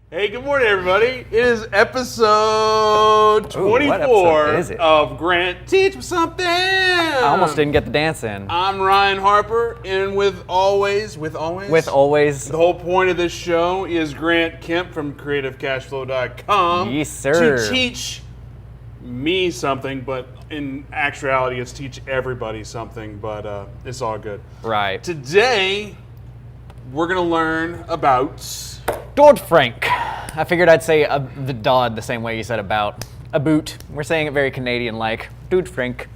Hey, good morning, everybody. It is episode 24 of Grant Teach Me Something. I almost didn't get the dance in. I'm Ryan Harper, and with always, the whole point of this show is Grant Kemp from CreativeCashFlow.com. Yes, sir. To teach me something, but in actuality, it's teach everybody something, but it's all good. Right. Today, we're going to learn about Dodd-Frank. I figured I'd say the Dodd the same way you said about a boot. We're saying it very Canadian-like. Dodd-Frank.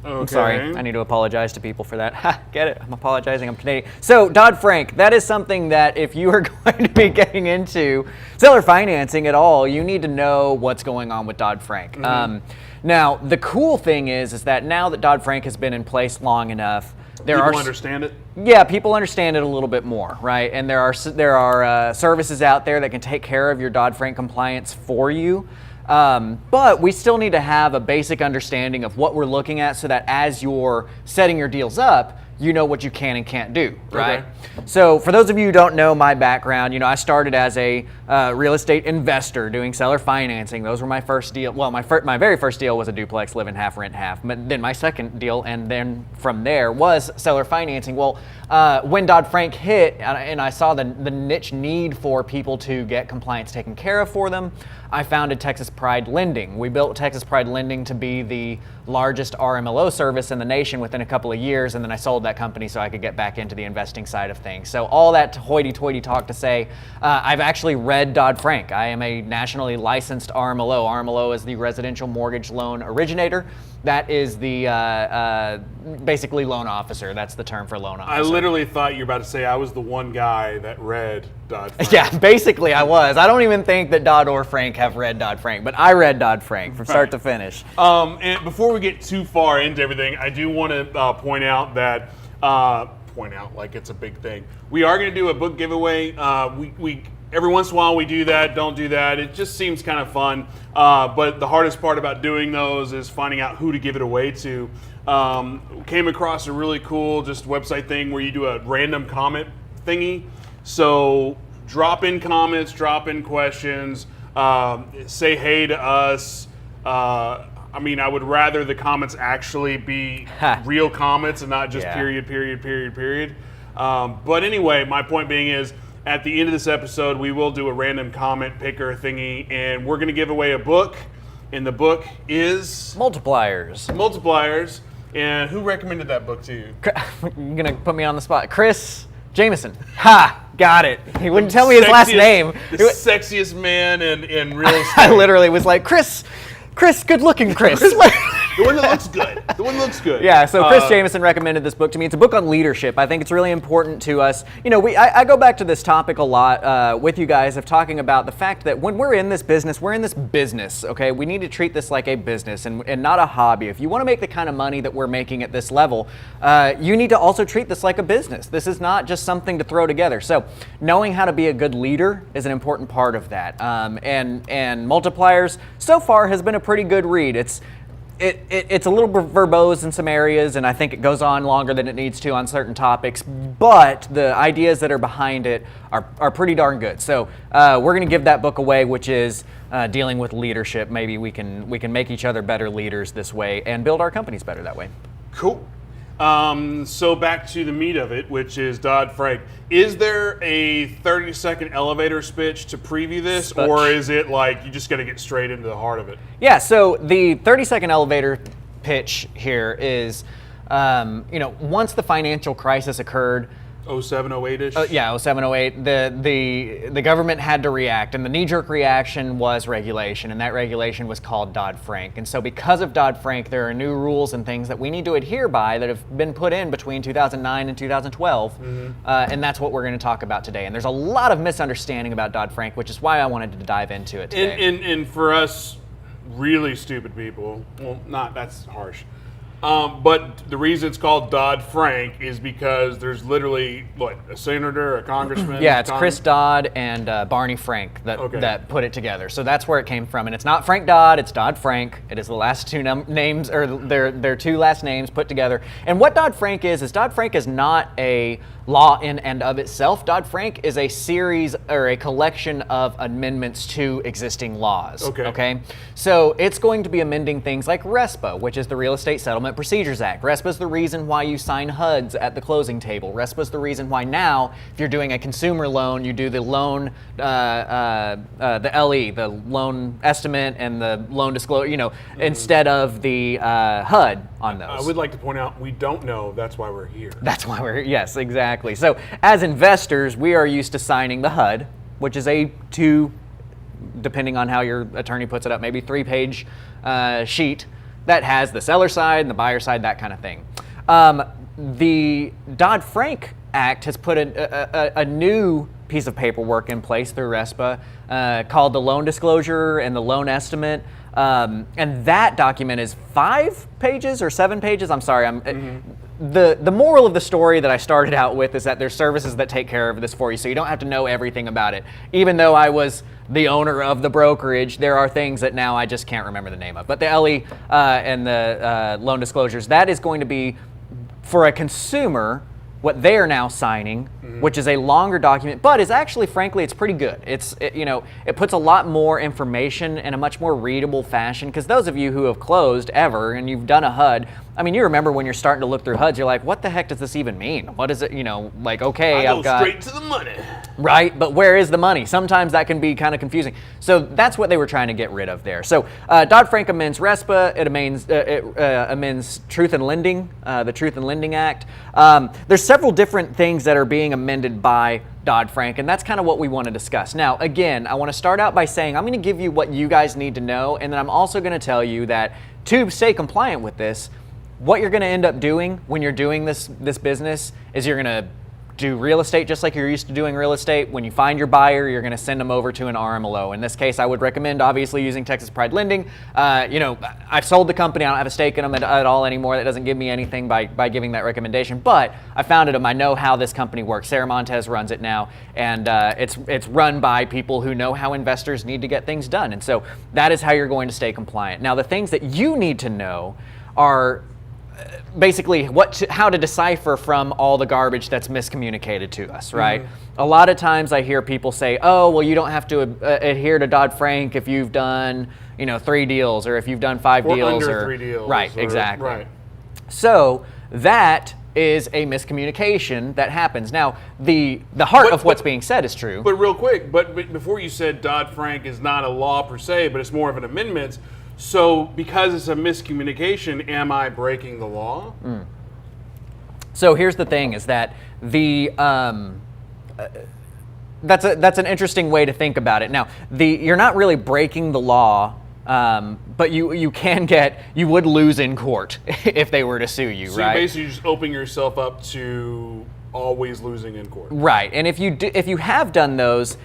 Okay. I'm sorry. I need to apologize to people for that. Ha, get it? I'm apologizing. I'm Canadian. So, Dodd-Frank, that is something that if you are going to be getting into seller financing at all, you need to know what's going on with Dodd-Frank. Mm-hmm. Now, the cool thing is that now that Dodd-Frank has been in place long enough, people understand it? Yeah, people understand it a little bit more, right? And there are services out there that can take care of your Dodd-Frank compliance for you. But we still need to have a basic understanding of what we're looking at so that as you're setting your deals up, you know what you can and can't do, right? Okay. So for those of you who don't know my background, I started as a real estate investor doing seller financing. Those were my first deal. Well, my very first deal was a duplex, live in half, rent half. But then my second deal, and then from there was seller financing. Well, when Dodd-Frank hit, and I saw the niche need for people to get compliance taken care of for them, I founded Texas Pride Lending. We built Texas Pride Lending to be the largest RMLO service in the nation within a couple of years, and then I sold that company so I could get back into the investing side of things. So all that hoity-toity talk to say, I've actually read Dodd-Frank. I am a nationally licensed RMLO. RMLO is the residential mortgage loan originator. That is the basically loan officer. That's the term for loan officer. I literally thought you were about to say I was the one guy that read Dodd-Frank. Yeah, basically I was. I don't even think that Dodd or Frank have read Dodd-Frank, but I read Dodd-Frank from start to finish. And before we get too far into everything, I do want to point out that, like it's a big thing. We are going to do a book giveaway. We every once in a while we do that, don't do that. It just seems kind of fun. But the hardest part about doing those is finding out who to give it away to. Came across a really cool just website thing where you do a random comment thingy. So drop in comments, drop in questions, say hey to us. I would rather the comments actually be real comments and not just period. But anyway, my point being is, at the end of this episode, we will do a random comment picker thingy, and we're going to give away a book, and the book is Multipliers. And who recommended that book to you? You're going to put me on the spot. Chris Jameson. Ha! Got it. He wouldn't tell me his last name. The sexiest man in real estate. I literally was like, Chris, good looking Chris. The one that looks good. Yeah, so Chris Jameson recommended this book to me. It's a book on leadership. I think it's really important to us. I go back to this topic a lot with you guys of talking about the fact that when we're in this business, okay? We need to treat this like a business and not a hobby. If you want to make the kind of money that we're making at this level, you need to also treat this like a business. This is not just something to throw together. So knowing how to be a good leader is an important part of that. And Multipliers so far has been a pretty good read. It's a little verbose in some areas, and I think it goes on longer than it needs to on certain topics, but the ideas that are behind it are pretty darn good. So we're going to give that book away, which is dealing with leadership. Maybe we can make each other better leaders this way and build our companies better that way. Cool. So back to the meat of it, which is Dodd-Frank. Is there a 30-second elevator speech to preview this, or is it like you just got to get straight into the heart of it? Yeah, so the 30-second elevator pitch here is, once the financial crisis occurred, 07, 08-ish? Yeah, 07, 08. The government had to react, and the knee-jerk reaction was regulation, and that regulation was called Dodd-Frank. And so because of Dodd-Frank, there are new rules and things that we need to adhere by that have been put in between 2009 and 2012, and that's what we're going to talk about today. And there's a lot of misunderstanding about Dodd-Frank, which is why I wanted to dive into it today. And for us really stupid people, well, that's harsh. But the reason it's called Dodd-Frank is because there's literally, what, a senator, a congressman? Yeah, it's Chris Dodd and Barney Frank that put it together. So that's where it came from. And it's not Frank Dodd, it's Dodd-Frank. It is the last two names, or their two last names put together. And what Dodd-Frank is Dodd-Frank is not a law in and of itself. Dodd-Frank is a series or a collection of amendments to existing laws. Okay? So it's going to be amending things like RESPA, which is the Real Estate Settlement Procedures Act. RESPA is the reason why you sign HUDs at the closing table. RESPA is the reason why now, if you're doing a consumer loan, you do the loan, the LE, the loan estimate and the loan disclosure, instead of the HUD on those. I would like to point out, we don't know, that's why we're here. That's why we're here, yes, exactly. So as investors, we are used to signing the HUD, which is a depending on how your attorney puts it up, maybe 3-page sheet that has the seller side and the buyer side, that kind of thing. The Dodd-Frank Act has put a new piece of paperwork in place through RESPA called the loan disclosure and the loan estimate. And that document is 5 pages or 7 pages. I'm sorry. The moral of the story that I started out with is that there's services that take care of this for you, so you don't have to know everything about it. Even though I was the owner of the brokerage, there are things that now I just can't remember the name of. But the LE and the loan disclosures, that is going to be, for a consumer, what they are now signing, which is a longer document, but is actually, frankly, it's pretty good. It puts a lot more information in a much more readable fashion, because those of you who have closed ever and you've done a HUD, I mean, you remember when you're starting to look through HUDs, you're like, what the heck does this even mean? What is it, okay, I've got straight to the money. Right, but where is the money? Sometimes that can be kind of confusing. So that's what they were trying to get rid of there. So Dodd-Frank amends RESPA, it amends Truth in Lending, the Truth in Lending Act. There's several different things that are being amended by Dodd-Frank, and that's kind of what we want to discuss. Now, again, I want to start out by saying I'm going to give you what you guys need to know, and then I'm also going to tell you that to stay compliant with this, what you're going to end up doing when you're doing this business is you're going to do real estate just like you're used to doing real estate. When you find your buyer, you're going to send them over to an RMLO. In this case, I would recommend obviously using Texas Pride Lending. I've sold the company. I don't have a stake in them at all anymore. That doesn't give me anything by giving that recommendation. But I founded them. I know how this company works. Sarah Montez runs it now, and it's run by people who know how investors need to get things done. And so that is how you're going to stay compliant. Now, the things that you need to know are basically how to decipher from all the garbage that's miscommunicated to us, right? A lot of times I hear people say, oh, well, you don't have to adhere to Dodd-Frank if you've done, 3 deals, or if you've done 5 deals. Under 3 deals. Right, exactly. Right. So that is a miscommunication that happens. Now, the heart of what's being said is true. But real quick, but before you said Dodd-Frank is not a law per se, but it's more of an amendment. So because it's a miscommunication, am I breaking the law? So here's the thing: is that that's an interesting way to think about it. Now, you're not really breaking the law, but you would lose in court if they were to sue you, so right? So you're basically just opening yourself up to always losing in court. Right, and if you have done those,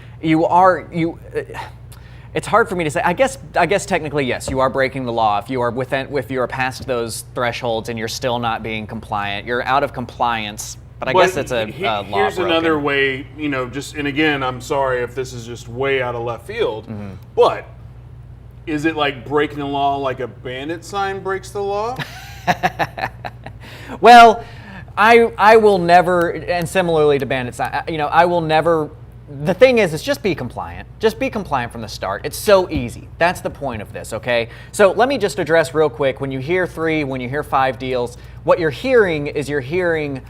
it's hard for me to say. I guess technically yes, you are breaking the law if you are past those thresholds and you're still not being compliant. You're out of compliance. But I guess it's a law. Here's another way, and again, I'm sorry if this is just way out of left field, but is it like breaking the law like a bandit sign breaks the law? Well, I will never, and similarly to bandit sign, I will never. The thing is just be compliant. Just be compliant from the start. It's so easy. That's the point of this, okay? So let me just address real quick, when you hear 3, when you hear 5 deals, what you're hearing is RESPA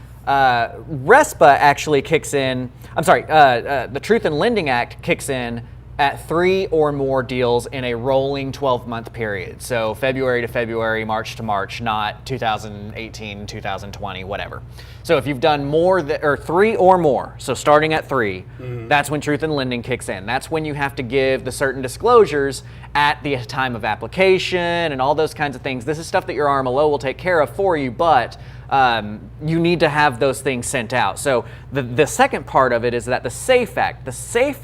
actually kicks in, the Truth in Lending Act kicks in at 3 or more deals in a rolling 12-month period. So February to February, March to March, not 2018, 2020, whatever. So if you've done or 3 or more, so starting at 3, that's when Truth in Lending kicks in. That's when you have to give the certain disclosures at the time of application and all those kinds of things. This is stuff that your RMLO will take care of for you, but you need to have those things sent out. So the second part of it is that the SAFE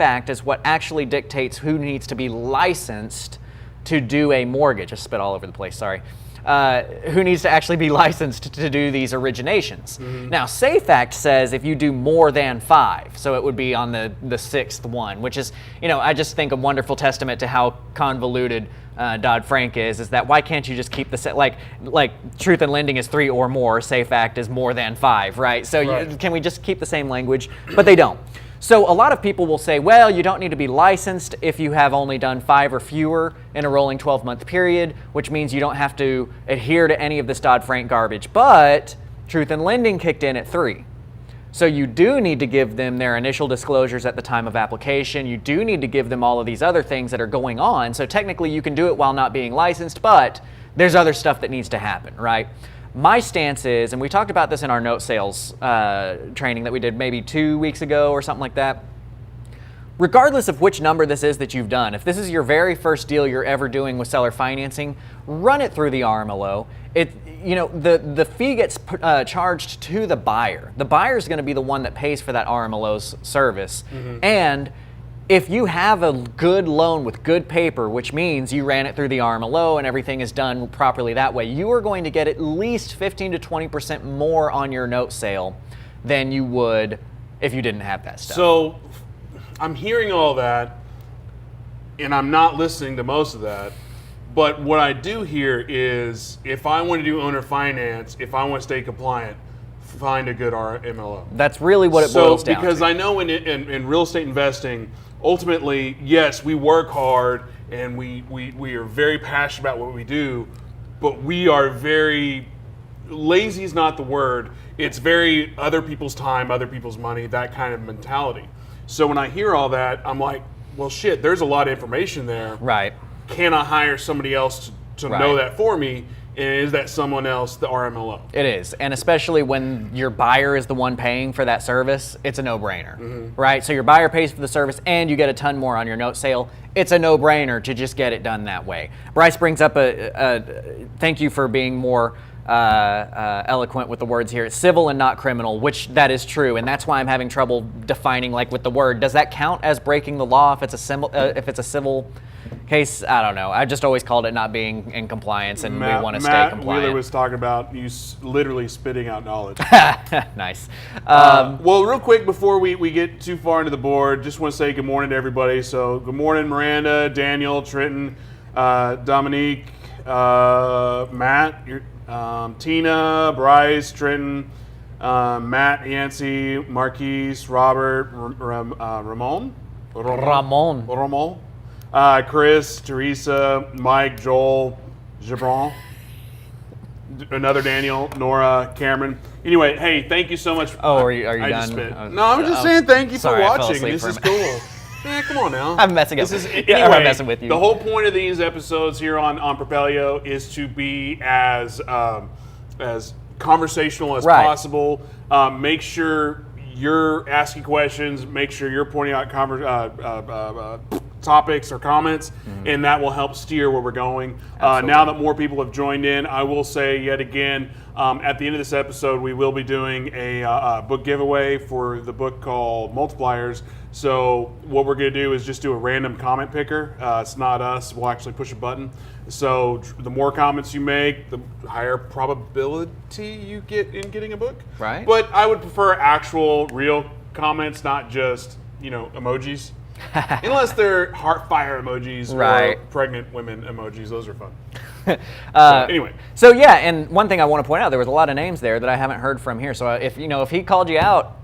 Act is what actually dictates who needs to be licensed to do a mortgage. I spit all over the place, sorry. who needs to actually be licensed to do these originations. Now, Safe Act says if you do more than 5, so it would be on the 6th one, which is, I just think a wonderful testament to how convoluted Dodd-Frank is that why can't you just keep the like truth in lending is 3 or more, Safe Act is more than 5, right? So can we just keep the same language? But they don't. So a lot of people will say, well, you don't need to be licensed if you have only done 5 or fewer in a rolling 12-month period, which means you don't have to adhere to any of this Dodd-Frank garbage. But truth in lending kicked in at 3. So you do need to give them their initial disclosures at the time of application. You do need to give them all of these other things that are going on. So technically you can do it while not being licensed, but there's other stuff that needs to happen, right? My stance is, and we talked about this in our note sales training that we did maybe 2 weeks ago or something like that, regardless of which number this is that you've done, if this is your very first deal you're ever doing with seller financing, run it through the RMLO. The fee gets charged to the buyer. The buyer is going to be the one that pays for that RMLO's service. And if you have a good loan with good paper, which means you ran it through the RMLO and everything is done properly that way, you are going to get at least 15 to 20% more on your note sale than you would if you didn't have that stuff. So I'm hearing all that, and I'm not listening to most of that. But what I do hear is, if I want to do owner finance, if I want to stay compliant, find a good RMLO. That's really what it boils down to. Because I know in real estate investing, ultimately, yes, we work hard and we are very passionate about what we do, but we are very, lazy is not the word, it's very other people's time, other people's money, that kind of mentality. So when I hear all that, I'm like, well, shit, there's a lot of information there. Right. Can I hire somebody else to know that for me? And is that someone else the RMLO? It is, and especially when your buyer is the one paying for that service, it's a no-brainer, right? So your buyer pays for the service and you get a ton more on your note sale. It's a no-brainer to just get it done that way. Bryce brings up thank you for being more eloquent with the words here. It's civil and not criminal, which that is true, and that's why I'm having trouble defining with the word. Does that count as breaking the law if it's a civil case? I don't know. I just always called it not being in compliance, and we want to stay compliant. Matt Wheeler was talking about you literally spitting out knowledge. Nice. Well, real quick before we get too far into the board, just want to say good morning to everybody. So good morning, Miranda, Daniel, Trenton, Dominique, Matt, Tina, Bryce, Trenton, Matt, Yancey, Marquise, Robert, Ramon, Chris, Teresa, Mike, Joel, Gibran, another Daniel, Nora, Cameron. Anyway, hey, thank you so much. Oh, are you I done? Just spit. No, I'm just saying thank you for watching. This is cool. Man, come on now. I'm messing up. Anyway, I'm messing with you. The whole point of these episodes here on Propelio is to be as conversational as possible. Make sure you're asking questions. Make sure you're pointing out topics or comments, and that will help steer where we're going. Now that more people have joined in, I will say yet again, at the end of this episode, we will be doing a book giveaway for the book called Multipliers. So what we're going to do is just do a random comment picker. It's not us. We'll actually push a button. So the more comments you make, the higher probability you get in getting a book. Right. But I would prefer actual, real comments, not just, emojis. Unless they're heart fire emojis or pregnant women emojis. Those are fun. Anyway. So yeah, and one thing I want to point out, there was a lot of names there that I haven't heard from here. So if he called you out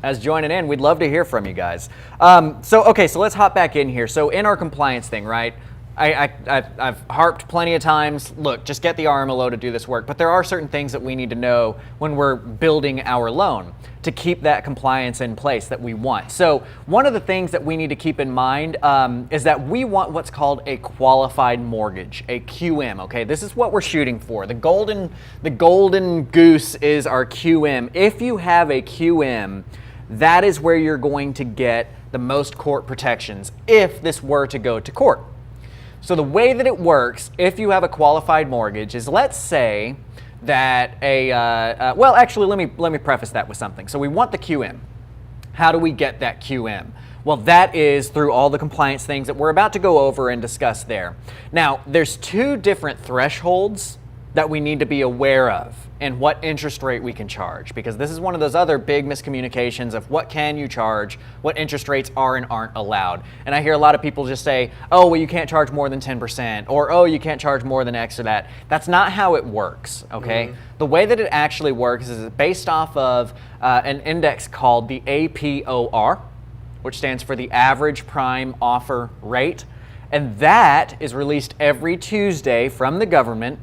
as joining in, we'd love to hear from you guys. So let's hop back in here. So in our compliance thing, right? I've harped plenty of times, look, just get the RMLO to do this work. But there are certain things that we need to know when we're building our loan to keep that compliance in place that we want. So one of the things that we need to keep in mind is that we want what's called a qualified mortgage, a QM, okay? This is what we're shooting for. The golden goose is our QM. If you have a QM, that is where you're going to get the most court protections if this were to go to court. So the way that it works, if you have a qualified mortgage, is let's say that let me preface that with something. So we want the QM. How do we get that QM? Well, that is through all the compliance things that we're about to go over and discuss there. Now, there's two different thresholds that we need to be aware of and what interest rate we can charge, because this is one of those other big miscommunications of what can you charge, what interest rates are and aren't allowed. And I hear a lot of people just say, oh, well, you can't charge more than 10%, or oh, you can't charge more than X or that. That's not how it works, okay? The way that it actually works is it's based off of an index called the APOR, which stands for the Average Prime Offer Rate. And that is released every Tuesday from the government.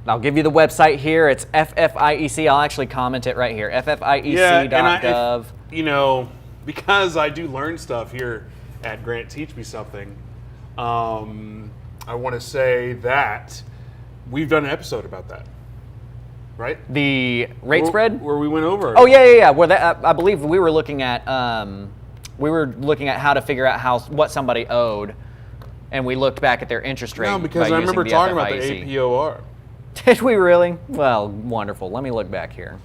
I'll give you the website here. It's FFIEC. I'll actually comment it right here. FFIEC.gov. You know, because I do learn stuff here at Grant Teach Me Something, I want to say that we've done an episode about that, right? The rate spread? Where we went over. Oh, yeah. Where that, I believe we were looking at how to figure out what somebody owed, and we looked back at their interest rate. No, because I remember talking about the APOR. Did we really? Well, wonderful. Let me look back here.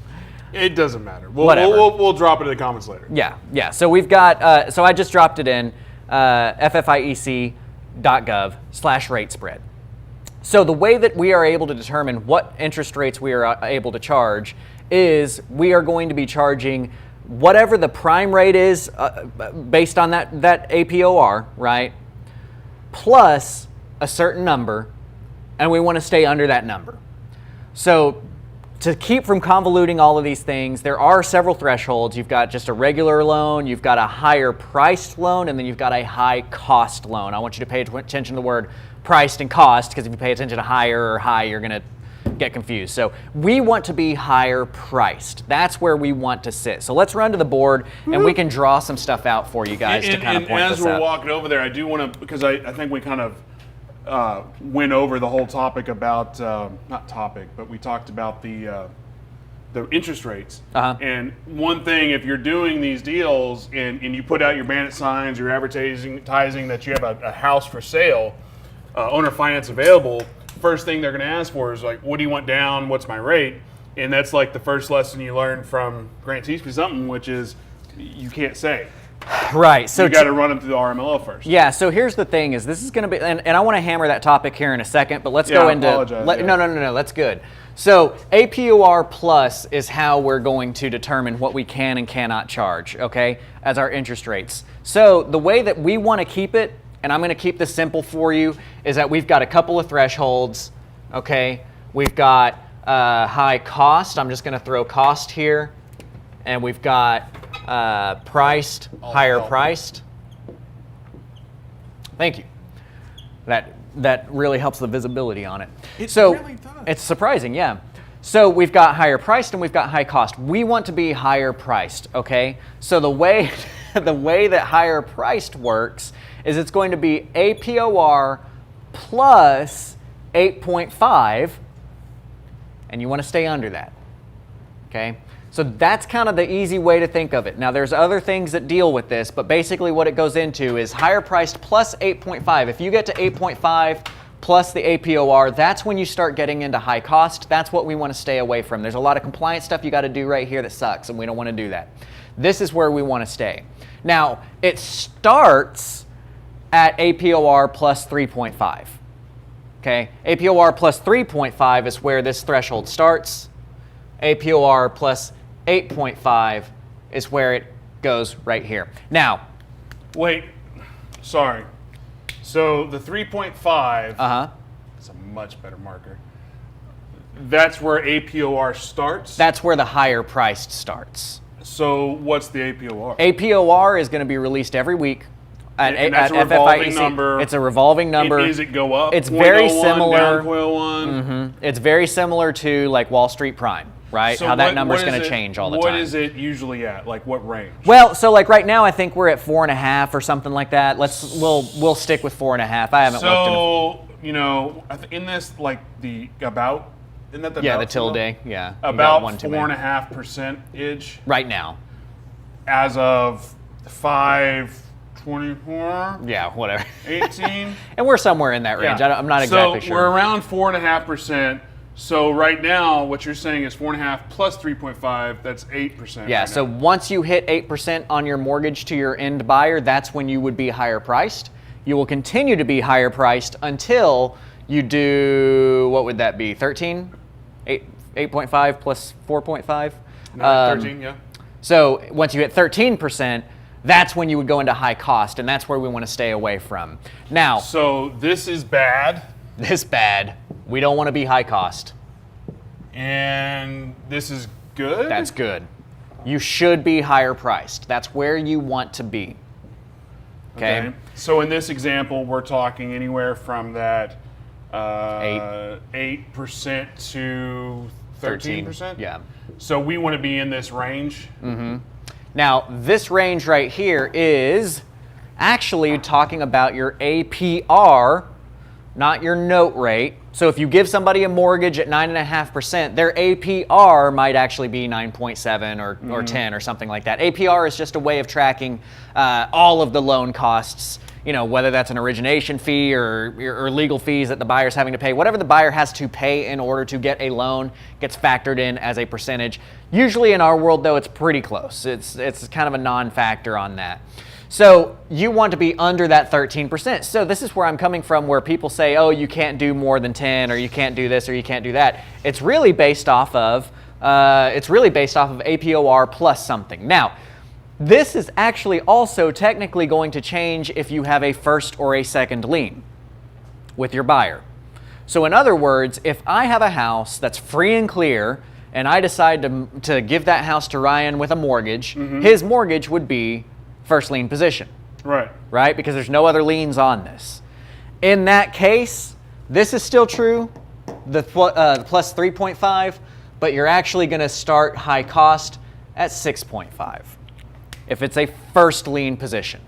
It doesn't matter. We'll drop it in the comments later. Yeah. So we've got, so I just dropped it in, FFIEC.gov/rate spread. So the way that we are able to determine what interest rates we are able to charge is we are going to be charging whatever the prime rate is based on that APOR, right, plus a certain number, and we want to stay under that number. So to keep from convoluting all of these things, there are several thresholds. You've got just a regular loan, you've got a higher priced loan, and then you've got a high cost loan. I want you to pay attention to the word priced and cost, because if you pay attention to higher or high, you're going to get confused. So we want to be higher priced. That's where we want to sit. So let's run to the board and we can draw some stuff out for you guys to kind of point this out. As we're walking over there, I do want to, because I think we kind of went over the whole topic about, not topic, but we talked about the interest rates. And one thing, if you're doing these deals and you put out your bandit signs, you're advertising that you have a house for sale, owner finance available, first thing they're going to ask for is like, what do you want down? What's my rate? And that's like the first lesson you learn from Grant Teach Me Something, which is you can't say. Right. So you got to run them through the RMLO first. Yeah. So here's the thing: is this is going to be, and I want to hammer that topic here in a second, but let's go into. No. That's good. So APOR plus is how we're going to determine what we can and cannot charge. Okay, as our interest rates. So the way that we want to keep it, and I'm going to keep this simple for you, is that we've got a couple of thresholds. Okay, we've got high cost. I'm just going to throw cost here, and we've got priced, higher priced. Thank you. That really helps the visibility on it. It really does. It's surprising, yeah. So we've got higher priced and we've got high cost. We want to be higher priced, okay? So the way that higher priced works is it's going to be APOR plus 8.5, and you want to stay under that, okay? So that's kind of the easy way to think of it. Now there's other things that deal with this, but basically what it goes into is higher priced plus 8.5. If you get to 8.5 plus the APOR, that's when you start getting into high cost. That's what we want to stay away from. There's a lot of compliance stuff you got to do right here that sucks, and we don't want to do that. This is where we want to stay. Now, it starts at APOR plus 3.5. Okay? APOR plus 3.5 is where this threshold starts. APOR plus 8.5 is where it goes right here. Now, wait, sorry. So the 3.5 is a much better marker. That's where APOR starts? That's where the higher priced starts. So what's the APOR? APOR is going to be released every week. And that's a revolving number. It's a revolving number. Does it go up? It's very similar. Down 0.01? It's very similar to like Wall Street Prime, right? So how that number is going to change all the time. What is it usually at? Like what range? Well, so like right now, I think we're at 4.5 or something like that. We'll stick with 4.5. I haven't looked. So you know, in this like the about. Isn't that the the till day? Yeah. About 4.5% right now. As of 5/24. Yeah, whatever. 18. And we're somewhere in that range. Yeah. I'm not exactly sure. So we're around 4.5%. So right now, what you're saying is 4.5 plus 3.5. That's 8%. Yeah. Right So now. once you hit 8% on your mortgage to your end buyer, that's when you would be higher priced. You will continue to be higher priced until you do, what would that be? 13? 8.5 plus 4.5. 13, yeah. So once you hit 13%, that's when you would go into high cost, and that's where we want to stay away from. Now, so this is bad. This bad. We don't want to be high cost. And this is good? That's good. You should be higher priced. That's where you want to be. Okay. So in this example, we're talking anywhere from that 8% to 13%? Yeah. So we want to be in this range? Mm-hmm. Now, this range right here is actually talking about your APR, not your note rate. So if you give somebody a mortgage at 9.5%, their APR might actually be 9.7 or 10 or something like that. APR is just a way of tracking all of the loan costs, you know, whether that's an origination fee or legal fees that the buyer's having to pay. Whatever the buyer has to pay in order to get a loan gets factored in as a percentage. Usually in our world, though, it's pretty close. It's kind of a non-factor on that. So you want to be under that 13%. So this is where I'm coming from, where people say, oh, you can't do more than 10, or you can't do this, or you can't do that. It's really based off of APOR plus something. Now, this is actually also technically going to change if you have a first or a second lien with your buyer. So in other words, if I have a house that's free and clear, and I decide to give that house to Ryan with a mortgage, his mortgage would be first lien position. Right? Because there's no other liens on this. In that case, this is still true, the plus 3.5, but you're actually going to start high cost at 6.5 if it's a first lien position.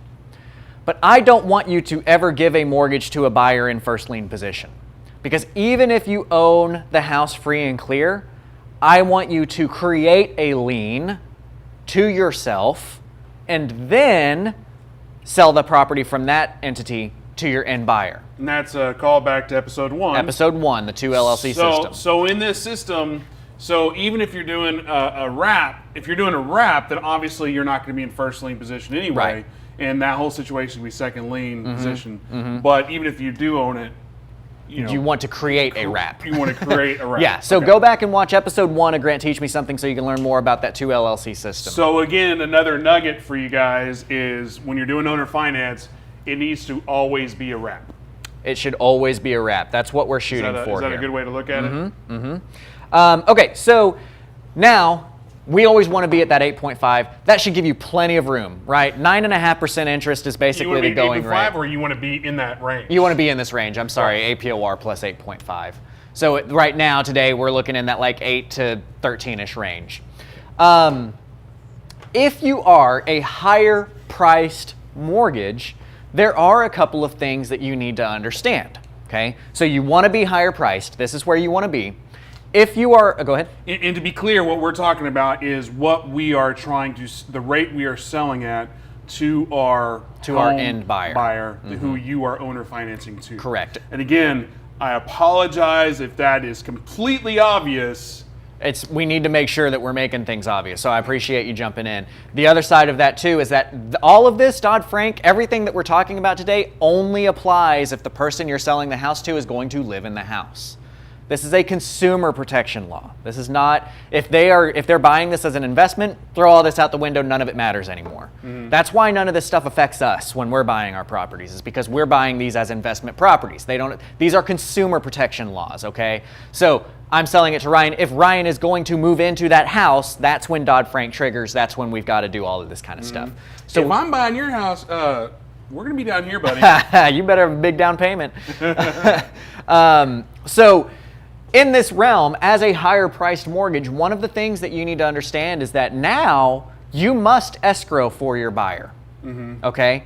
But I don't want you to ever give a mortgage to a buyer in first lien position, because even if you own the house free and clear, I want you to create a lien to yourself and then sell the property from that entity to your end buyer. And that's a callback to episode 1. Episode 1, the 2 LLC system. So in this system, so even if you're doing a wrap, then obviously you're not going to be in first lien position anyway. Right. And that whole situation would be second lien position. But even if you do own it, you want to create a wrap. You want to create a wrap. Yeah, so go back and watch episode 1 of Grant Teach Me Something so you can learn more about that 2 LLC system. So again, another nugget for you guys is when you're doing owner finance, it needs to always be a wrap. It should always be a wrap. That's what we're shooting for here. Is that a good way to look at it? Okay, so now we always want to be at that 8.5. That should give you plenty of room, right? 9.5% interest is basically the going rate. Or you want to be in that range? You want to be in this range. I'm sorry, APOR plus 8.5. So right now, today, we're looking in that like 8 to 13-ish range. If you are a higher priced mortgage, there are a couple of things that you need to understand, okay? So you want to be higher priced. This is where you want to be. If you are, go ahead. And to be clear, what we're talking about is what we are trying to, the rate we are selling at to our end buyer, who you are owner financing to. Correct. And again, I apologize if that is completely obvious. We need to make sure that we're making things obvious, so I appreciate you jumping in. The other side of that too is that all of this, Dodd-Frank, everything that we're talking about today only applies if the person you're selling the house to is going to live in the house. This is a consumer protection law. This is not, if they're buying this as an investment, throw all this out the window, none of it matters anymore. That's why none of this stuff affects us when we're buying our properties, is because we're buying these as investment properties. These are consumer protection laws, okay? So I'm selling it to Ryan. If Ryan is going to move into that house, that's when Dodd-Frank triggers. That's when we've got to do all of this kind of stuff. So if I'm buying your house, we're going to be down here, buddy. You better have a big down payment. So in this realm, as a higher priced mortgage, one of the things that you need to understand is that now you must escrow for your buyer, okay?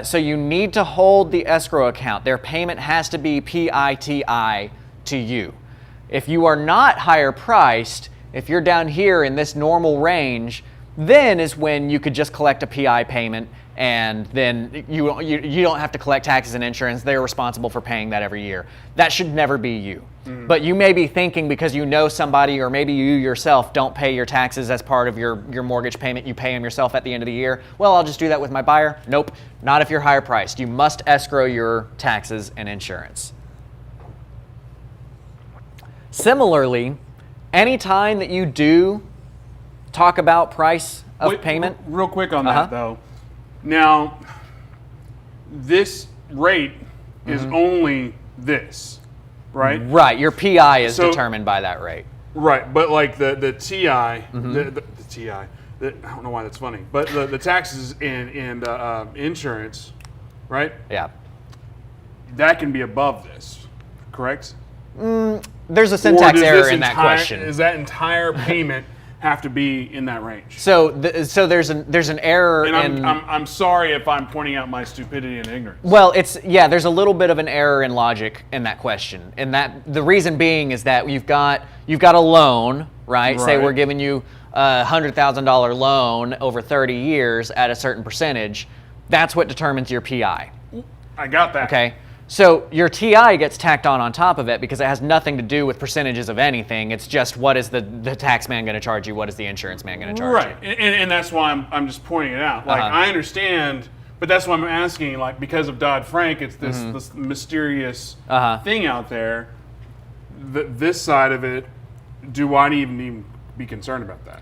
So you need to hold the escrow account. Their payment has to be PITI to you. If you are not higher priced, if you're down here in this normal range, then is when you could just collect a PI payment, and then you don't have to collect taxes and insurance. They're responsible for paying that every year. That should never be you. But you may be thinking, because you know somebody, or maybe you yourself don't pay your taxes as part of your mortgage payment, you pay them yourself at the end of the year. Well, I'll just do that with my buyer. Nope, not if you're higher priced. You must escrow your taxes and insurance. Similarly, anytime that you do talk about price of payment. Real quick on that though. Now, this rate is only this, right? Right. Your PI is determined by that rate. Right, but like the TI, the TI, I don't know why that's funny, but the taxes and insurance, right? Yeah. That can be above this, correct? There's a syntax error in that question. Does that entire payment have to be in that range? So there's an error and I'm sorry if I'm pointing out my stupidity and ignorance. Well, there's a little bit of an error in logic in that question. And that the reason being is that you've got a loan, right? Say we're giving you a $100,000 loan over 30 years at a certain percentage. That's what determines your PI. I got that. Okay. So your TI gets tacked on top of it because it has nothing to do with percentages of anything. It's just what is the tax man going to charge you? What is the insurance man going to charge you? Right, and that's why I'm just pointing it out. Like I understand, but that's why I'm asking. Like because of Dodd-Frank, it's this mysterious thing out there. This side of it, do I even be concerned about that?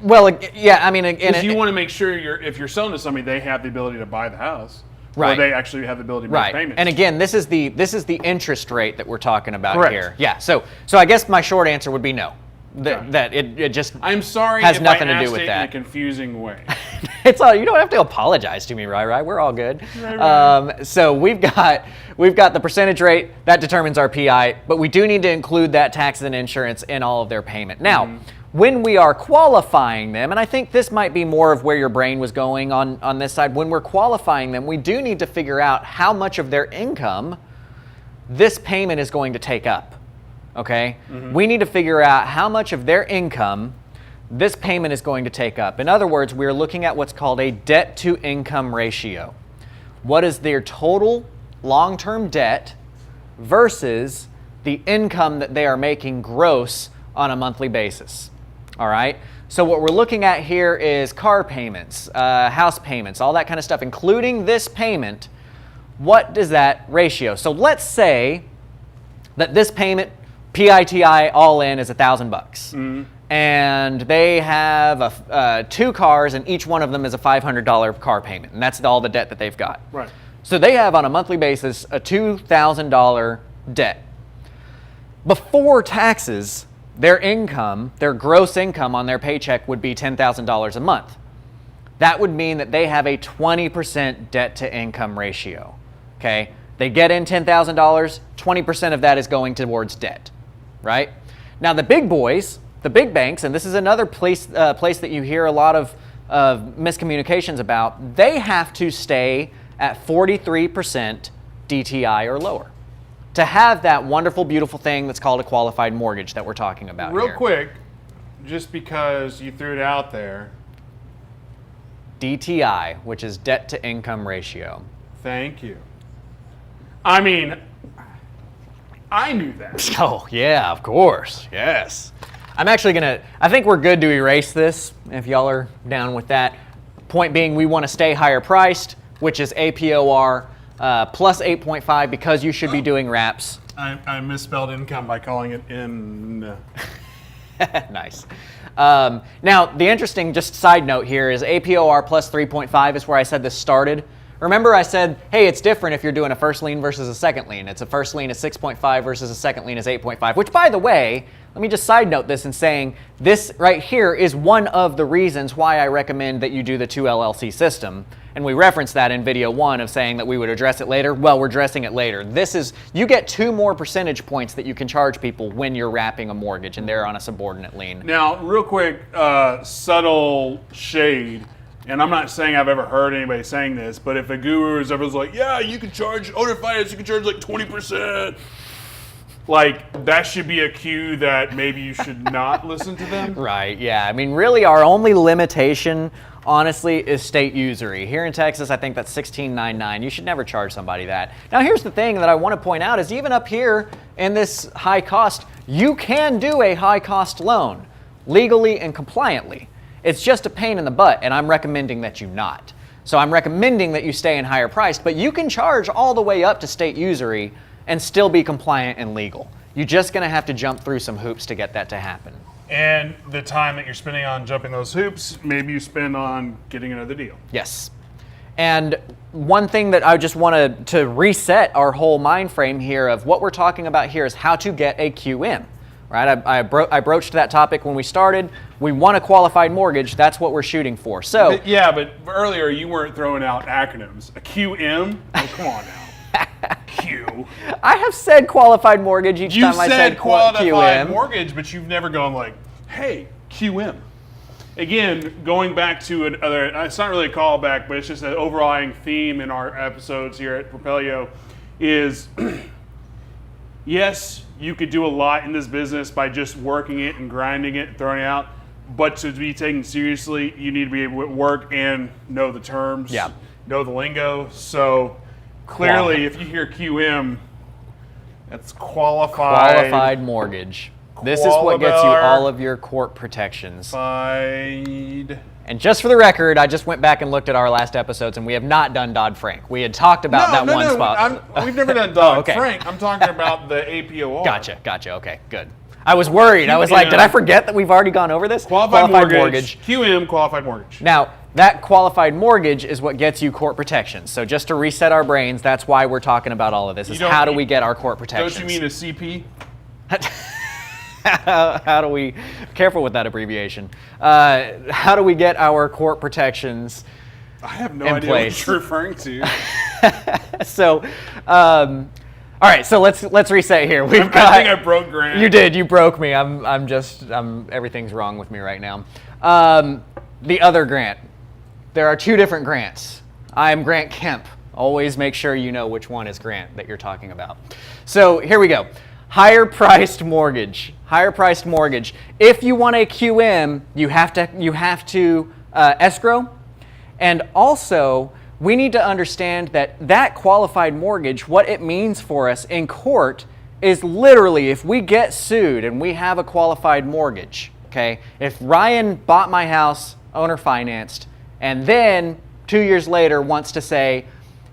Well, yeah, I mean, because you want to make sure if you're selling to somebody, they have the ability to buy the house. Right. Or they actually have the ability to make payments. And again, this is the interest rate that we're talking about here. Yeah. So I guess my short answer would be no. That it just I'm sorry has if nothing I to do with it that. in a confusing way. It's all, you don't have to apologize to me, right? We're all good. Right. So we've got the percentage rate that determines our PI, but we do need to include that taxes and insurance in all of their payment. Now, when we are qualifying them, and I think this might be more of where your brain was going on this side, when we're qualifying them, we do need to figure out how much of their income this payment is going to take up, okay? We need to figure out how much of their income this payment is going to take up. In other words, we're looking at what's called a debt-to-income ratio. What is their total long-term debt versus the income that they are making gross on a monthly basis? All right, so what we're looking at here is car payments, house payments, all that kind of stuff, including this payment. What is that ratio? So let's say that this payment, PITI all in, is $1,000, and they have 2 cars, and each one of them is a $500 car payment, and that's all the debt that they've got. Right. So they have on a monthly basis a $2,000 debt. Before taxes, their income, their gross income on their paycheck would be $10,000 a month. That would mean that they have a 20% debt to income ratio, okay? They get in $10,000, 20% of that is going towards debt, right? Now the big boys, the big banks, and this is another place that you hear a lot of miscommunications about, they have to stay at 43% DTI or lower to have that wonderful, beautiful thing that's called a qualified mortgage that we're talking about here. Real quick, just because you threw it out there. DTI, which is debt to income ratio. Thank you. I mean, I knew that. Oh, yeah, of course. Yes. I'm actually I think we're good to erase this if y'all are down with that. Point being, we want to stay higher priced, which is APOR plus 8.5 because you should be doing wraps. I misspelled income by calling it in. Nice. Now, the interesting just side note here is APOR plus 3.5 is where I said this started. Remember I said, hey, it's different if you're doing a first lien versus a second lien. It's a first lien is 6.5 versus a second lien is 8.5, which by the way, let me just side note this in saying this right here is one of the reasons why I recommend that you do the 2 LLC system. And we referenced that in video 1 of saying that we would address it later. Well, we're addressing it later. You get 2 more percentage points that you can charge people when you're wrapping a mortgage and they're on a subordinate lien. Now, real quick, subtle shade. And I'm not saying I've ever heard anybody saying this, but if a guru is ever like, yeah, you can charge owner finance, you can charge like 20%. Like, that should be a cue that maybe you should not listen to them. Right, yeah. I mean, really, our only limitation, honestly, is state usury. Here in Texas, I think that's $16.99. You should never charge somebody that. Now, here's the thing that I want to point out is even up here in this high cost, you can do a high cost loan legally and compliantly. It's just a pain in the butt, and I'm recommending that you not. So I'm recommending that you stay in higher priced, but you can charge all the way up to state usury and still be compliant and legal. You're just going to have to jump through some hoops to get that to happen. And the time that you're spending on jumping those hoops, maybe you spend on getting another deal. Yes. And one thing that I just wanted to reset our whole mind frame here of what we're talking about here is how to get a QM. Right? I broached that topic when we started. We want a qualified mortgage. That's what we're shooting for. So but earlier you weren't throwing out acronyms. A QM? Oh, come on now. Q. I have said qualified mortgage each time I said qualified QM. mortgage, but you've never gone like, hey, QM. Again, going back to another, it's not really a callback, but it's just an overlying theme in our episodes here at Propelio is, yes, you could do a lot in this business by just working it and grinding it and throwing it out, but to be taken seriously, you need to be able to work and know the terms, know the lingo. So clearly, if you hear QM, that's qualified mortgage. This is what gets you all of your court protections. And just for the record, I just went back and looked at our last episodes, and we have not done Dodd-Frank. We had talked about that one spot. We've never done Dodd-Frank. I'm talking about the APOR. Gotcha. Okay, good. I was worried. I was like, did I forget that we've already gone over this? Qualified mortgage. QM, qualified mortgage. Now, that qualified mortgage is what gets you court protections. So just to reset our brains, that's why we're talking about all of this, is how do we get our court protections? Don't you mean a CP? How do we, careful with that abbreviation, how do we get our court protections I have no idea what you're referring to. So, all right, so let's reset here. I think I broke Grant. You did, you broke me. Everything's wrong with me right now. The other Grant. There are two different Grants. I am Grant Kemp. Always make sure you know which one is Grant that you're talking about. So here we go. Higher priced mortgage. Higher priced mortgage. If you want a QM, you have to escrow. And also, we need to understand that qualified mortgage, what it means for us in court is literally if we get sued and we have a qualified mortgage, okay? If Ryan bought my house, owner financed, and then 2 years later wants to say,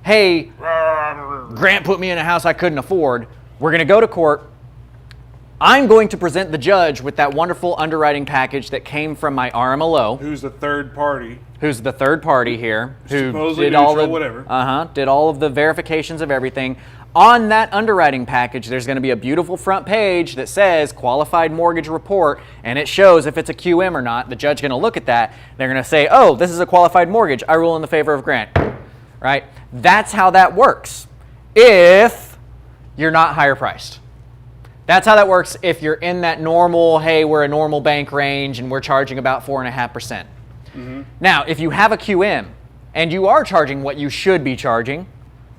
hey, Grant put me in a house I couldn't afford, we're going to go to court. I'm going to present the judge with that wonderful underwriting package that came from my RMLO. Who's the third party? Who's the third party here? Who supposedly did neutral, all the whatever. Did all of the verifications of everything. On that underwriting package, there's going to be a beautiful front page that says qualified mortgage report, and it shows if it's a QM or not. The judge's going to look at that. They're going to say, oh, this is a qualified mortgage. I rule in the favor of Grant. Right? That's how that works. If you're not higher priced. That's how that works if you're in that normal, hey, we're a normal bank range and we're charging about 4.5%. Mm-hmm. Now, if you have a QM and you are charging what you should be charging,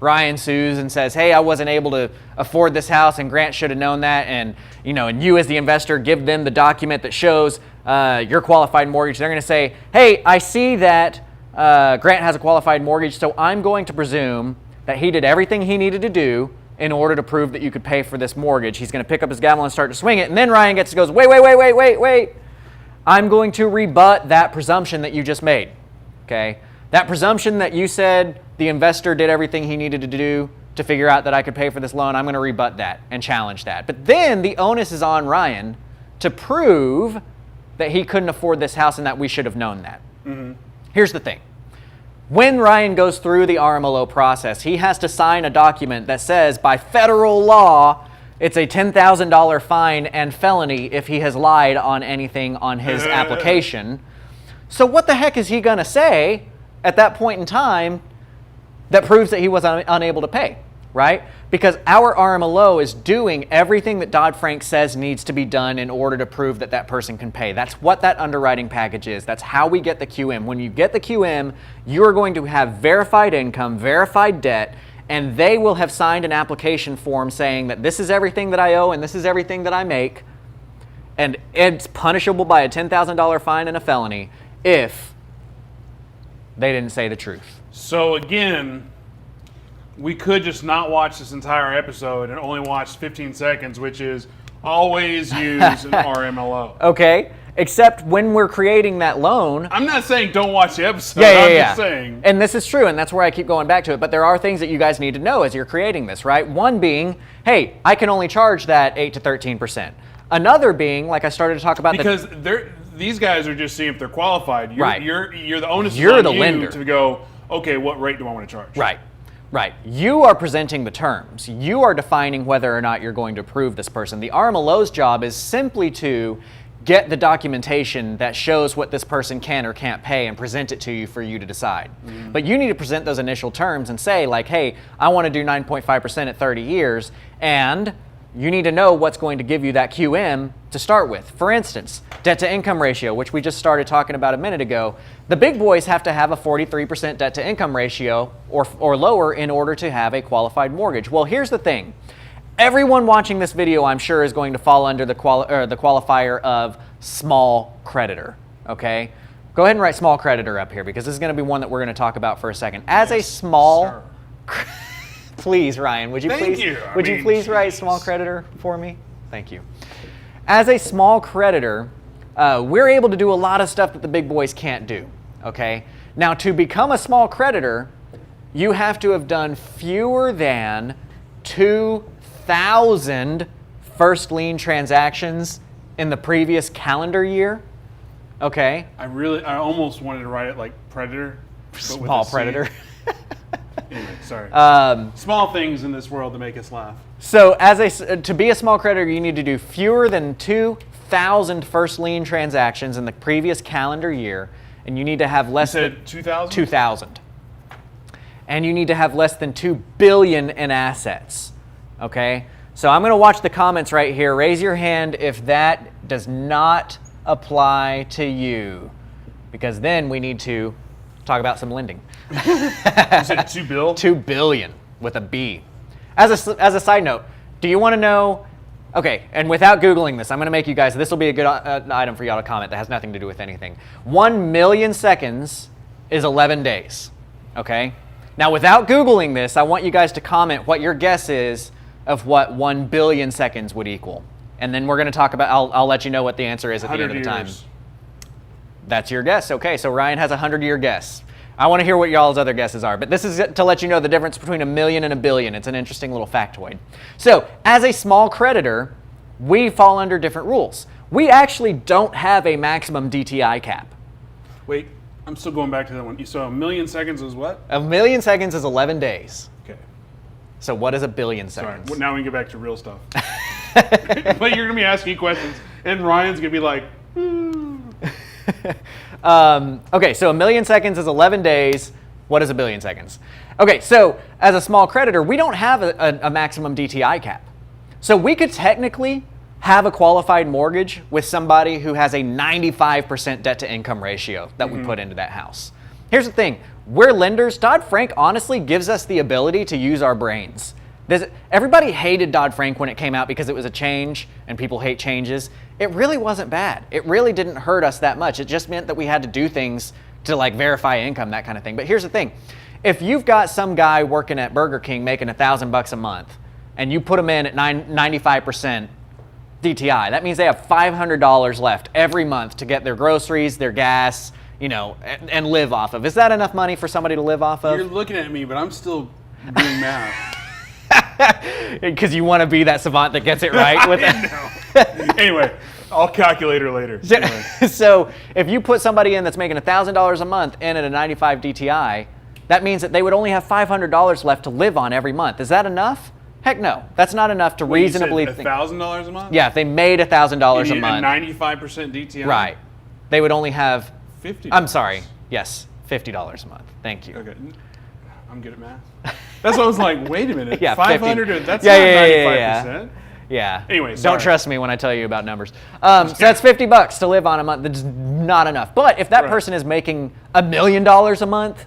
Ryan sues and says, hey, I wasn't able to afford this house and Grant should have known that, and you as the investor give them the document that shows your qualified mortgage, they're going to say, hey, I see that Grant has a qualified mortgage, so I'm going to presume that he did everything he needed to do in order to prove that you could pay for this mortgage. He's going to pick up his gavel and start to swing it, and then Ryan goes, wait. I'm going to rebut that presumption that you just made, okay? That presumption that you said the investor did everything he needed to do to figure out that I could pay for this loan, I'm going to rebut that and challenge that. But then the onus is on Ryan to prove that he couldn't afford this house and that we should have known that. Mm-hmm. Here's the thing. When Ryan goes through the RMLO process, he has to sign a document that says by federal law, it's a $10,000 fine and felony if he has lied on anything on his application. So what the heck is he going to say at that point in time that proves that he was unable to pay, right? Because our RMLO is doing everything that Dodd-Frank says needs to be done in order to prove that that person can pay. That's what that underwriting package is. That's how we get the QM. When you get the QM, you're going to have verified income, verified debt, and they will have signed an application form saying that this is everything that I owe and this is everything that I make, and it's punishable by a $10,000 fine and a felony if they didn't say the truth. So again, we could just not watch this entire episode and only watch 15 seconds, which is always use an RMLO. Okay. Except when we're creating that loan. I'm not saying don't watch the episode. I'm just saying. And this is true, and that's where I keep going back to it. But there are things that you guys need to know as you're creating this, right? One being, hey, I can only charge that 8 to 13%. Another being, like I started to talk about, because these guys are just seeing if they're qualified. You're the onus is you're on the you lender to go, okay, what rate do I want to charge? Right. You are presenting the terms. You are defining whether or not you're going to approve this person. The RMLO's job is simply to get the documentation that shows what this person can or can't pay and present it to you for you to decide. But you need to present those initial terms and say, like, hey, I want to do 9.5% at 30 years, and you need to know what's going to give you that QM to start with. For instance, debt to income ratio, which we just started talking about a minute ago. The big boys have to have a 43% debt to income ratio or lower in order to have a qualified mortgage. Well, here's the thing. Everyone watching this video, I'm sure, is going to fall under the qualifier of small creditor, okay? Go ahead and write small creditor up here, because this is going to be one that we're going to talk about for a second. As a small... Please, Ryan, would you please write small creditor for me? Thank you. As a small creditor, we're able to do a lot of stuff that the big boys can't do, okay? Now, to become a small creditor, you have to have done fewer than 2,000 first lien transactions in the previous calendar year, okay? I almost wanted to write it like predator. Small predator. Anyway, sorry. Small things in this world to make us laugh. So to be a small creditor, you need to do fewer than 2,000 first lien transactions in the previous calendar year, and you need to have less than 2,000? 2,000. And you need to have less than $2 billion in assets. Okay? So I'm going to watch the comments right here. Raise your hand if that does not apply to you, because then we need to talk about some lending. You said $2 billion? $2 billion with a B. As a side note, do you want to know? Okay, and without Googling this, I'm going to make you guys, this will be a good item for y'all to comment that has nothing to do with anything. 1 million seconds is 11 days. Okay? Now, without Googling this, I want you guys to comment what your guess is of what 1 billion seconds would equal. And then we're going to talk about, I'll let you know what the answer is at the end of the time. That's your guess. Okay, so Ryan has a 100-year guess. I want to hear what y'all's other guesses are, but this is to let you know the difference between a million and a billion. It's an interesting little factoid. So, as a small creditor, we fall under different rules. We actually don't have a maximum DTI cap. Wait, I'm still going back to that one. So 1 million seconds is what? 1 million seconds is 11 days. Okay. So what is 1 billion seconds? Sorry, now we can get back to real stuff. But you're going to be asking questions, and Ryan's going to be like, okay, so 1 million seconds is 11 days. What is 1 billion seconds? Okay, so as a small creditor, we don't have a maximum DTI cap. So we could technically have a qualified mortgage with somebody who has a 95% debt to income ratio that we put into that house. Here's the thing. We're lenders. Dodd-Frank honestly gives us the ability to use our brains. Everybody hated Dodd-Frank when it came out because it was a change, and people hate changes. It really wasn't bad. It really didn't hurt us that much. It just meant that we had to do things to like verify income, that kind of thing. But here's the thing. If you've got some guy working at Burger King making $1,000 a month, and you put them in at 95% DTI, that means they have $500 left every month to get their groceries, their gas, you know, and live off of. Is that enough money for somebody to live off of? You're looking at me, but I'm still doing math. Because you want to be that savant that gets it right with it. Anyway, I'll calculate her later. Anyway. So if you put somebody in that's making $1,000 a month in at a 95 DTI, that means that they would only have $500 left to live on every month. Is that enough? Heck no. That's not enough to reasonably think. $1,000 a month? Yeah, if they made $1,000 a month. 95% DTI? Right. They would only have $50. I'm sorry. Yes, $50 a month. Thank you. Okay. I'm good at math. That's what I was like, wait a minute. Yeah, 500, that's not 95%. Yeah. Anyway, sorry. Don't trust me when I tell you about numbers. So that's $50 to live on a month. That's not enough. But if that person is making $1 million a month,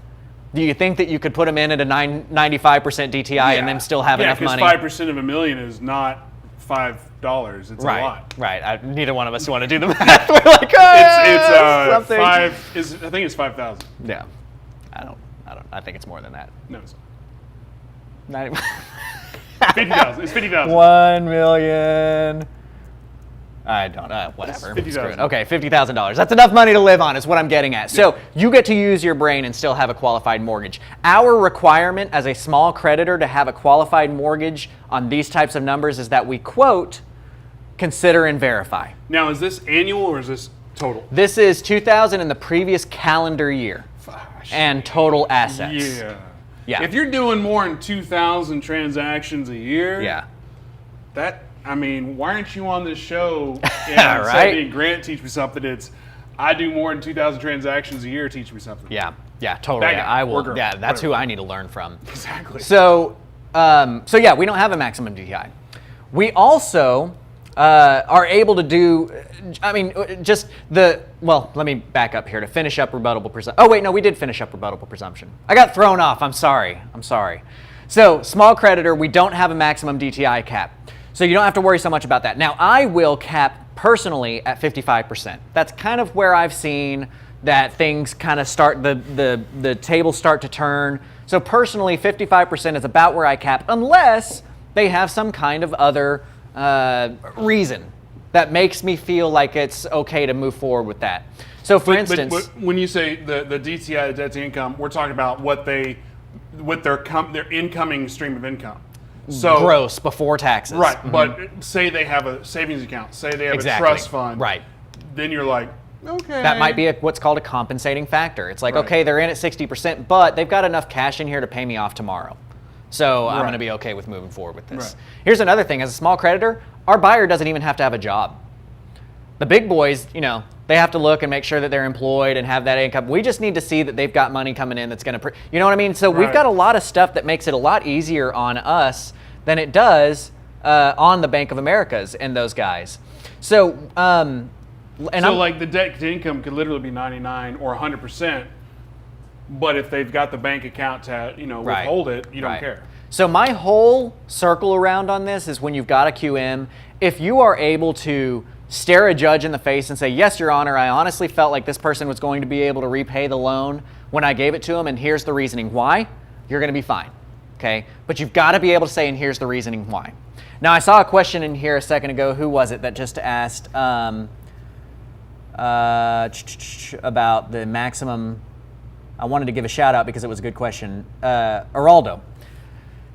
do you think that you could put them in at a 95% DTI and then still have enough money? Yeah, because 5% of $1 million is not $5. It's a lot. Right. Neither one of us want to do the math. We're like, it's 5. I think it's 5,000. Yeah. I don't. I think it's more than that. No, it's not. 50,000. It's 50,000. 1 million. I don't know, whatever. It's $50,000. Okay, $50,000. That's enough money to live on is what I'm getting at. So you get to use your brain and still have a qualified mortgage. Our requirement as a small creditor to have a qualified mortgage on these types of numbers is that we quote, consider and verify. Now, is this annual or is this total? This is 2,000 in the previous calendar year and total assets. Yeah. If you're doing more than 2,000 transactions a year, I mean, why aren't you on this show? And Right? me and Grant teach me something. It's I do more than 2,000 transactions a year. Teach me something. Yeah, totally. That guy, I will. or girl, Yeah, that's whatever. who I need to learn from. Exactly. So yeah, we don't have a maximum DTI. We also are able to do. I mean, well, let me back up here to finish up rebuttable presumption. Oh wait, no, we did finish up rebuttable presumption. I got thrown off. I'm sorry. So small creditor, we don't have a maximum DTI cap. So you don't have to worry so much about that. Now, I will cap personally at 55%. That's kind of where I've seen that things kind of start, the tables start to turn. So personally, 55% is about where I cap, unless they have some kind of other reason that makes me feel like it's okay to move forward with that. So for instance, but when you say the DTI, the debt to income, we're talking about their incoming stream of income. So gross before taxes. Right, but say they have a savings account, say they have a trust fund. Right. Then you're like, okay. That might be what's called a compensating factor. It's like, okay, they're in at 60%, but they've got enough cash in here to pay me off tomorrow. So I'm going to be okay with moving forward with this. Right. Here's another thing. As a small creditor, our buyer doesn't even have to have a job. The big boys, they have to look and make sure that they're employed and have that income. We just need to see that they've got money coming in that's going to, you know what I mean? So we've got a lot of stuff that makes it a lot easier on us than it does on the Bank of Americas and those guys. So, like the debt to income could literally be 99 or 100%, but if they've got the bank account to withhold it, you don't care. So my whole circle around on this is when you've got a QM, if you are able to stare a judge in the face and say, yes, Your Honor, I honestly felt like this person was going to be able to repay the loan when I gave it to him, and here's the reasoning why, you're going to be fine. Okay, but you've got to be able to say, and here's the reasoning why. Now, I saw a question in here a second ago. Who was it that just asked about the maximum? I wanted to give a shout out because it was a good question. Araldo,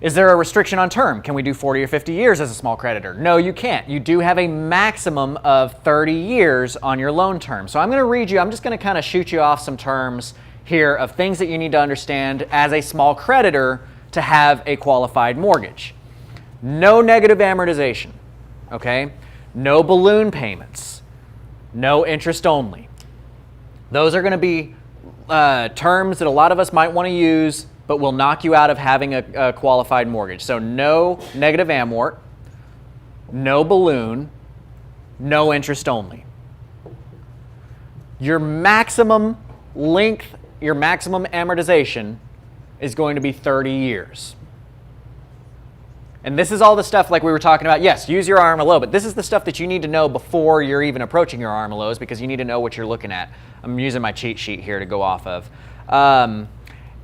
is there a restriction on term? Can we do 40 or 50 years as a small creditor? No, you can't. You do have a maximum of 30 years on your loan term. So I'm going to read you. I'm just going to kind of shoot you off some terms here of things that you need to understand as a small creditor to have a qualified mortgage. No negative amortization, okay? No balloon payments, no interest only. Those are going to be terms that a lot of us might want to use, but will knock you out of having a qualified mortgage. So no negative amort, no balloon, no interest only. Your maximum length, your maximum amortization is going to be 30 years. And this is all the stuff like we were talking about. Yes, use your RMLO, but this is the stuff that you need to know before you're even approaching your RMLOs because you need to know what you're looking at. I'm using my cheat sheet here to go off of.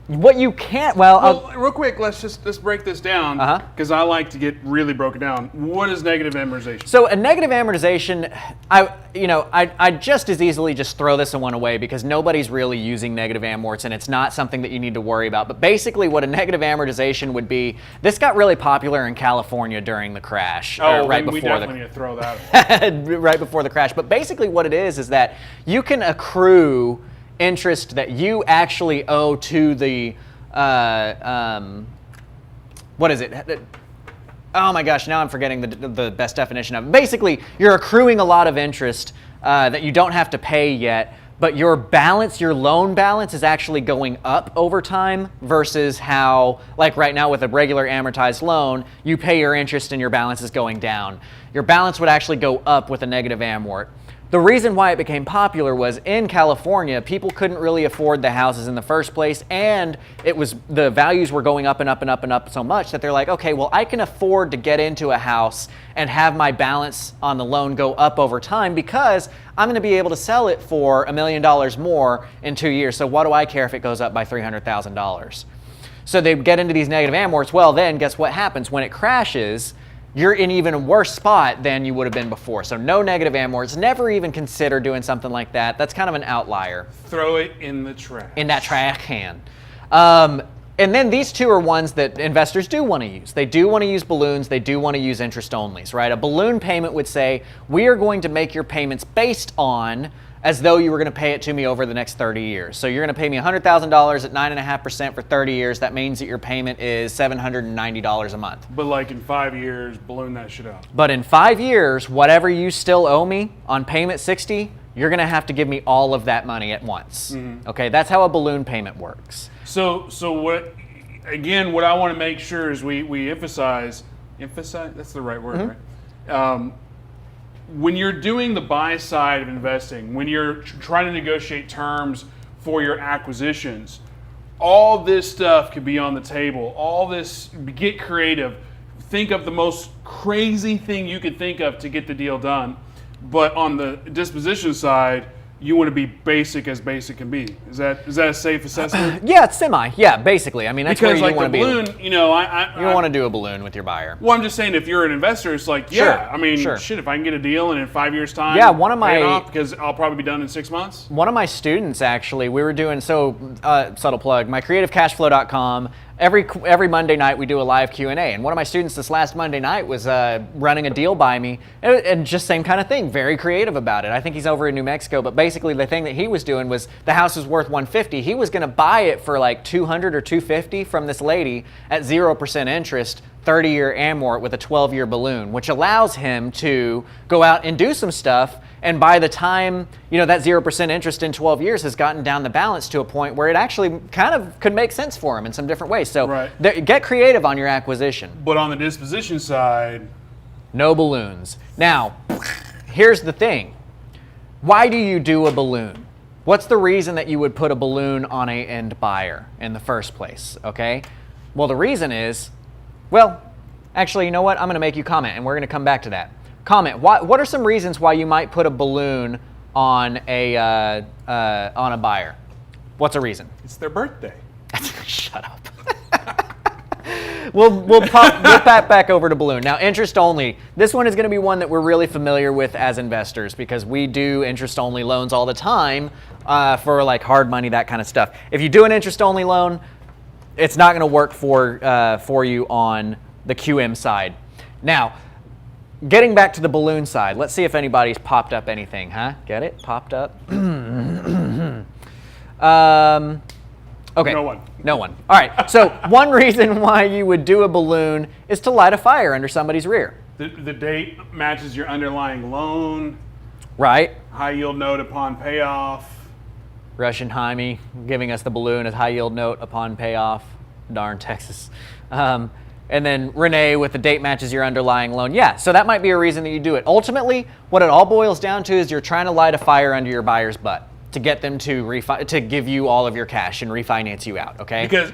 What you can't, real quick, let's break this down because I like to get really broken down. What is negative amortization? So a negative amortization, I just as easily just throw this one away because nobody's really using negative amorts and it's not something that you need to worry about. But basically what a negative amortization would be, this got really popular in California during the crash. Right before we definitely need to throw that away. Right before the crash. But basically what it is that you can accrue interest that you actually owe to the what is it? Oh my gosh, now I'm forgetting the best definition of it. Basically, you're accruing a lot of interest that you don't have to pay yet, but your balance, your loan balance is actually going up over time versus how, like right now with a regular amortized loan, you pay your interest and your balance is going down. Your balance would actually go up with a negative amort. The reason why it became popular was in California, people couldn't really afford the houses in the first place, and the values were going up and up and up and up so much that they're like, okay, well, I can afford to get into a house and have my balance on the loan go up over time because I'm going to be able to sell it for $1 million more in 2 years. So what do I care if it goes up by $300,000? So they get into these negative amorts. Well, then guess what happens when it crashes? you're in even a worse spot than you would have been before. So no negative amorts. Never even consider doing something like that. That's kind of an outlier. Throw it in the trash. In that trash can. And then these two are ones that investors do want to use. They do want to use balloons. They do want to use interest onlys, right? A balloon payment would say, we are going to make your payments based on as though you were going to pay it to me over the next 30 years. So you're going to pay me $100,000 at 9.5% for 30 years. That means that your payment is $790 a month. But like in 5 years, balloon that shit out. But in 5 years, whatever you still owe me on payment 60, you're going to have to give me all of that money at once. Okay, that's how a balloon payment works. So what? Again, what I want to make sure is we emphasize. That's the right word, right? When you're doing the buy side of investing, when you're trying to negotiate terms for your acquisitions, all this stuff could be on the table. All this, get creative. Think of the most crazy thing you could think of to get the deal done. But on the disposition side, you want to be basic as basic can be. Is that a safe assessment? Yeah, it's semi. Yeah, basically. I mean, that's because where you like want to balloon, be. you know, You don't want to do a balloon with your buyer. Well, I'm just saying, if you're an investor, it's like, Sure, yeah, I mean, sure. shit, if I can get a deal and in 5 years' time, Yeah, one of my- pay it off because I'll probably be done in 6 months. One of my students, actually, we were doing, subtle plug, my CreativeCashFlow.com, every Monday night we do a live Q&A, and one of my students this last Monday night was running a deal by me, and just same kind of thing, very creative about it. I think he's over in New Mexico, but basically the thing that he was doing was the house was worth $150. He was going to buy it for like $200 or $250 from this lady at 0% interest, 30-year amort with a 12-year balloon, which allows him to go out and do some stuff. And by the time, that 0% interest in 12 years has gotten down the balance to a point where it actually kind of could make sense for him in some different ways. So get creative on your acquisition. But on the disposition side, no balloons. Now, here's the thing. Why do you do a balloon? What's the reason that you would put a balloon on a end buyer in the first place, okay? Well, the reason is, actually, you know what? I'm going to make you comment, and we're going to come back to that. Comment. What are some reasons why you might put a balloon on a buyer? What's a reason? it's their birthday. Shut up. We'll pop that back over to balloon. Now, interest only. This one is going to be one that we're really familiar with as investors because we do interest only loans all the time for like hard money, that kind of stuff. If you do an interest only loan, it's not going to work for you on the QM side. Now, getting back to the balloon side, let's see if anybody's popped up anything, huh? Get it? Popped up? Okay. No one. No one. All right. So one reason why you would do a balloon is to light a fire under somebody's rear. The date matches your underlying loan. Right. High yield note upon payoff. Russian Jaime giving us the balloon as high yield note upon payoff. Darn Texas. And then Renee with the date matches your underlying loan. Yeah, so that might be a reason that you do it. Ultimately, what it all boils down to is you're trying to light a fire under your buyer's butt to get them to give you all of your cash and refinance you out, okay? Because,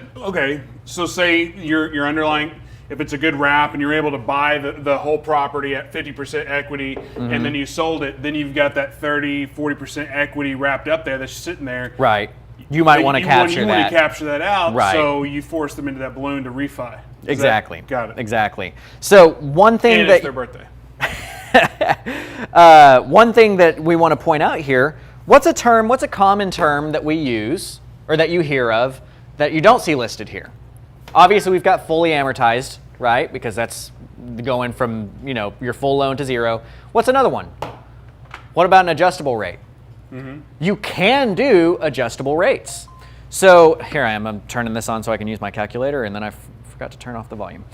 so say your underlying, if it's a good wrap and you're able to buy the whole property at 50% equity and then you sold it, then you've got that 30, 40% equity wrapped up there that's sitting there. Right. You might want to capture that. You want to capture that out, right. So you force them into that balloon to refi. Exactly. Got it. Exactly. So one thing and that it's their birthday. one thing that we want to point out here, what's a common term that we use or that you hear of that you don't see listed here? Obviously, we've got fully amortized, right? Because that's going from, your full loan to zero. What's another one? What about an adjustable rate? You can do adjustable rates. So here I am. I'm turning this on so I can use my calculator, and then I forgot to turn off the volume.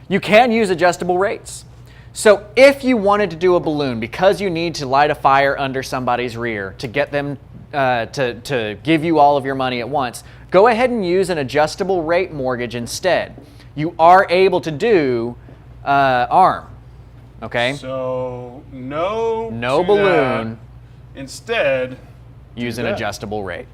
You can use adjustable rates. So if you wanted to do a balloon because you need to light a fire under somebody's rear to get them to give you all of your money at once, go ahead and use an adjustable rate mortgage instead. You are able to do ARM. Okay? So no balloon. That. Instead, use an adjustable rate.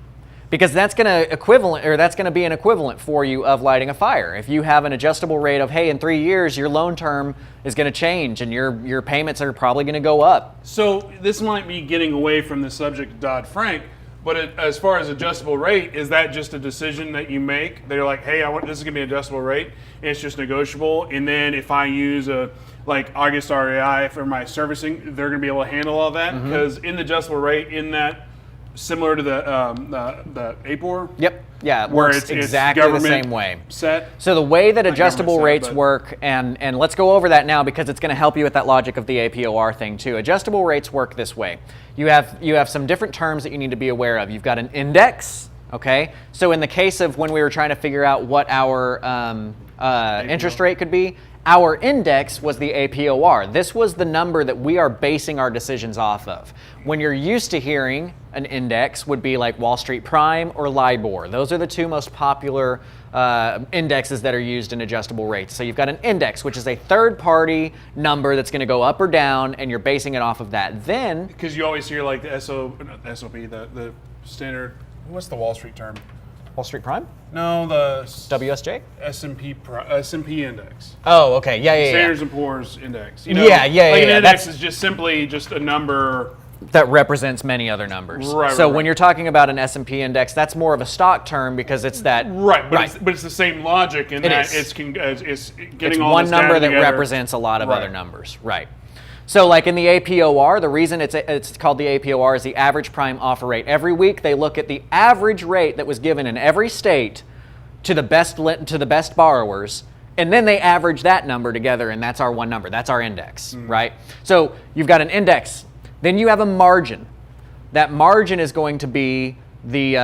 Because that's going to be an equivalent for you of lighting a fire. If you have an adjustable rate of, hey, in 3 years your loan term is going to change and your payments are probably going to go up. So this might be getting away from the subject of Dodd-Frank, But as far as adjustable rate, is that just a decision that you make? They're like, hey, this is going to be an adjustable rate, and it's just negotiable. And then if I use like August REI for my servicing, they're going to be able to handle all that? Because in the adjustable rate, in that similar to the APOR? Yep. Yeah, it where works exactly the same way. Set. So the way that adjustable rates work, and let's go over that now because it's going to help you with that logic of the APOR thing too. Adjustable rates work this way. You have some different terms that you need to be aware of. You've got an index, okay? So in the case of when we were trying to figure out what our interest rate could be, our index was the APOR. This was the number that we are basing our decisions off of. When you're used to hearing an index would be like Wall Street Prime or LIBOR. Those are the two most popular indexes that are used in adjustable rates. So you've got an index, which is a third-party number that's going to go up or down, and you're basing it off of that. Then, because you always hear like the SOP, the standard. What's the Wall Street term? Wall Street Prime? No, the WSJ? S&P index. Oh, okay. Yeah. Standard & Poor's index. An index is just simply just a number that represents many other numbers. So when you're talking about an S&P index, that's more of a stock term because it's that. Right, but it's the same logic in that it's getting it's all one this number data that together. represents a lot of other numbers. Right. So like in the APOR, the reason it's called the APOR is the average prime offer rate. Every week they look at the average rate that was given in every state to the best borrowers, and then they average that number together, and that's our one number. That's our index, right? So you've got an index. Then you have a margin. That margin is going to be the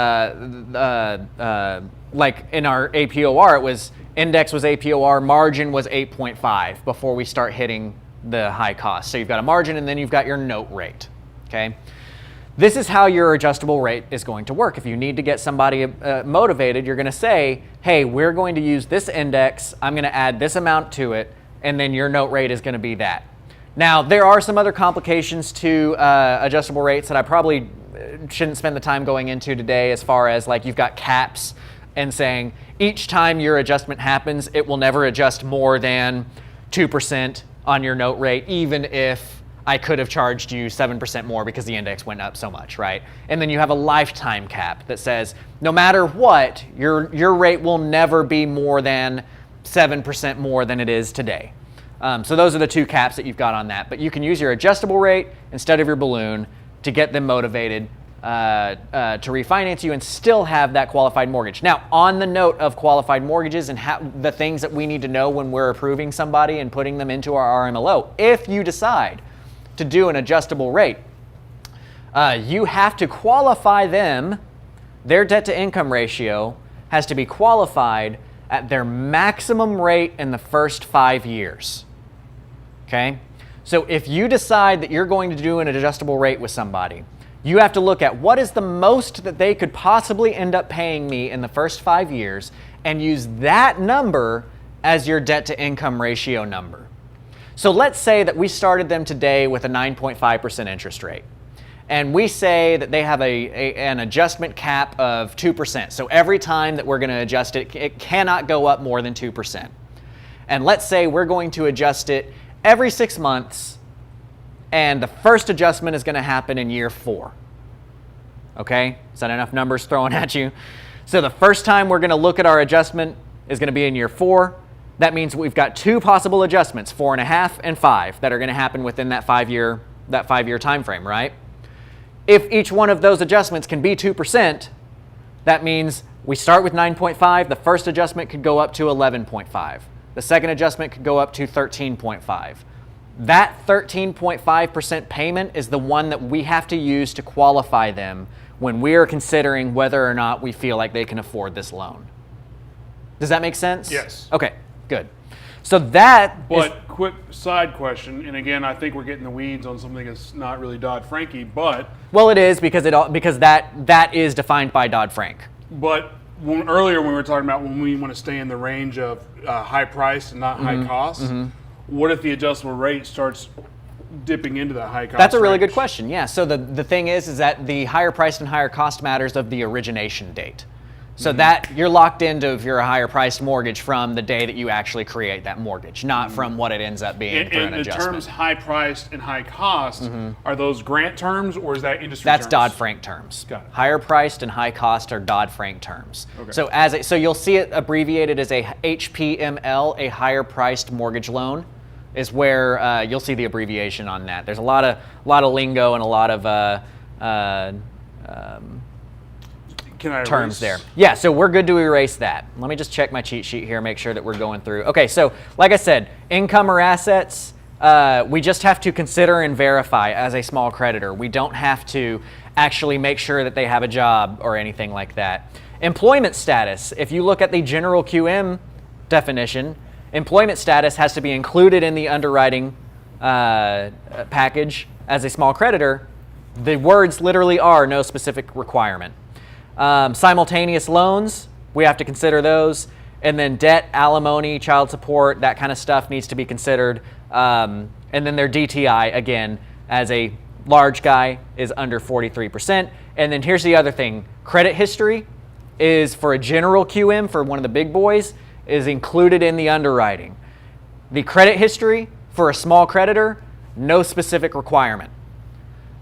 like in our APOR, it was index was APOR, margin was 8.5 before we start hitting the high cost. So you've got a margin, and then you've got your note rate, okay? This is how your adjustable rate is going to work. If you need to get somebody motivated, you're going to say, hey, we're going to use this index, I'm going to add this amount to it, and then your note rate is going to be that. Now, there are some other complications to adjustable rates that I probably shouldn't spend the time going into today, as far as like you've got caps and saying each time your adjustment happens, it will never adjust more than 2% on your note rate, even if I could have charged you 7% more because the index went up so much, right? And then you have a lifetime cap that says no matter what, your rate will never be more than 7% more than it is today. So those are the two caps that you've got on that. But you can use your adjustable rate instead of your balloon to get them motivated to refinance you and still have that qualified mortgage. Now, on the note of qualified mortgages and the things that we need to know when we're approving somebody and putting them into our RMLO, if you decide to do an adjustable rate, you have to qualify them. Their debt to income ratio has to be qualified at their maximum rate in the first 5 years. Okay? So if you decide that you're going to do an adjustable rate with somebody, you have to look at what is the most that they could possibly end up paying me in the first 5 years and use that number as your debt to income ratio number. So let's say that we started them today with a 9.5% interest rate. And we say that they have an adjustment cap of 2%. So every time that we're going to adjust it, it cannot go up more than 2%. And let's say we're going to adjust it every 6 months, and the first adjustment is going to happen in year 4. Okay? Is that enough numbers thrown at you? So the first time we're going to look at our adjustment is going to be in year 4. That means we've got 2 possible adjustments, 4.5 and 5, that are going to happen within that 5-year time frame, right? If each one of those adjustments can be 2%, that means we start with 9.5, the first adjustment could go up to 11.5. The second adjustment could go up to 13.5. That 13.5% payment is the one that we have to use to qualify them when we are considering whether or not we feel like they can afford this loan. Does that make sense? Yes. Okay, good. So that But quick side question, and again, I think we're getting the weeds on something that's not really Dodd-Franky, but... Well, it is because that is defined by Dodd-Frank. But earlier when we were talking about when we want to stay in the range of high price and not high cost, what if the adjustable rate starts dipping into that high cost That's a really range? good question, yeah. So the thing is that the higher price and higher cost matters of the origination date. So that you're locked into if you're a higher priced mortgage from the day that you actually create that mortgage, not from what it ends up being through an and the adjustment. terms high priced and high cost, are those grant terms or is that industry That's terms? Dodd-Frank terms. Got it. Higher priced and high cost are Dodd-Frank terms. Okay. So you'll see it abbreviated as a HPML, a higher priced mortgage loan, is where you'll see the abbreviation on that. There's a lot of lingo and a lot of Can I terms erase? there. Yeah, so we're good to erase that. Let me just check my cheat sheet here, make sure that we're going through. Okay, so like I said, income or assets, we just have to consider and verify as a small creditor. We don't have to actually make sure that they have a job or anything like that. Employment status, if you look at the general QM definition, employment status has to be included in the underwriting package as a small creditor. The words literally are no specific requirement. Simultaneous loans, we have to consider those. And then debt, alimony, child support, that kind of stuff needs to be considered. And then their DTI, again, as a large guy, is under 43%. And then here's the other thing. Credit history is for a general QM, for one of the big boys, is included in the underwriting. The credit history for a small creditor, no specific requirement.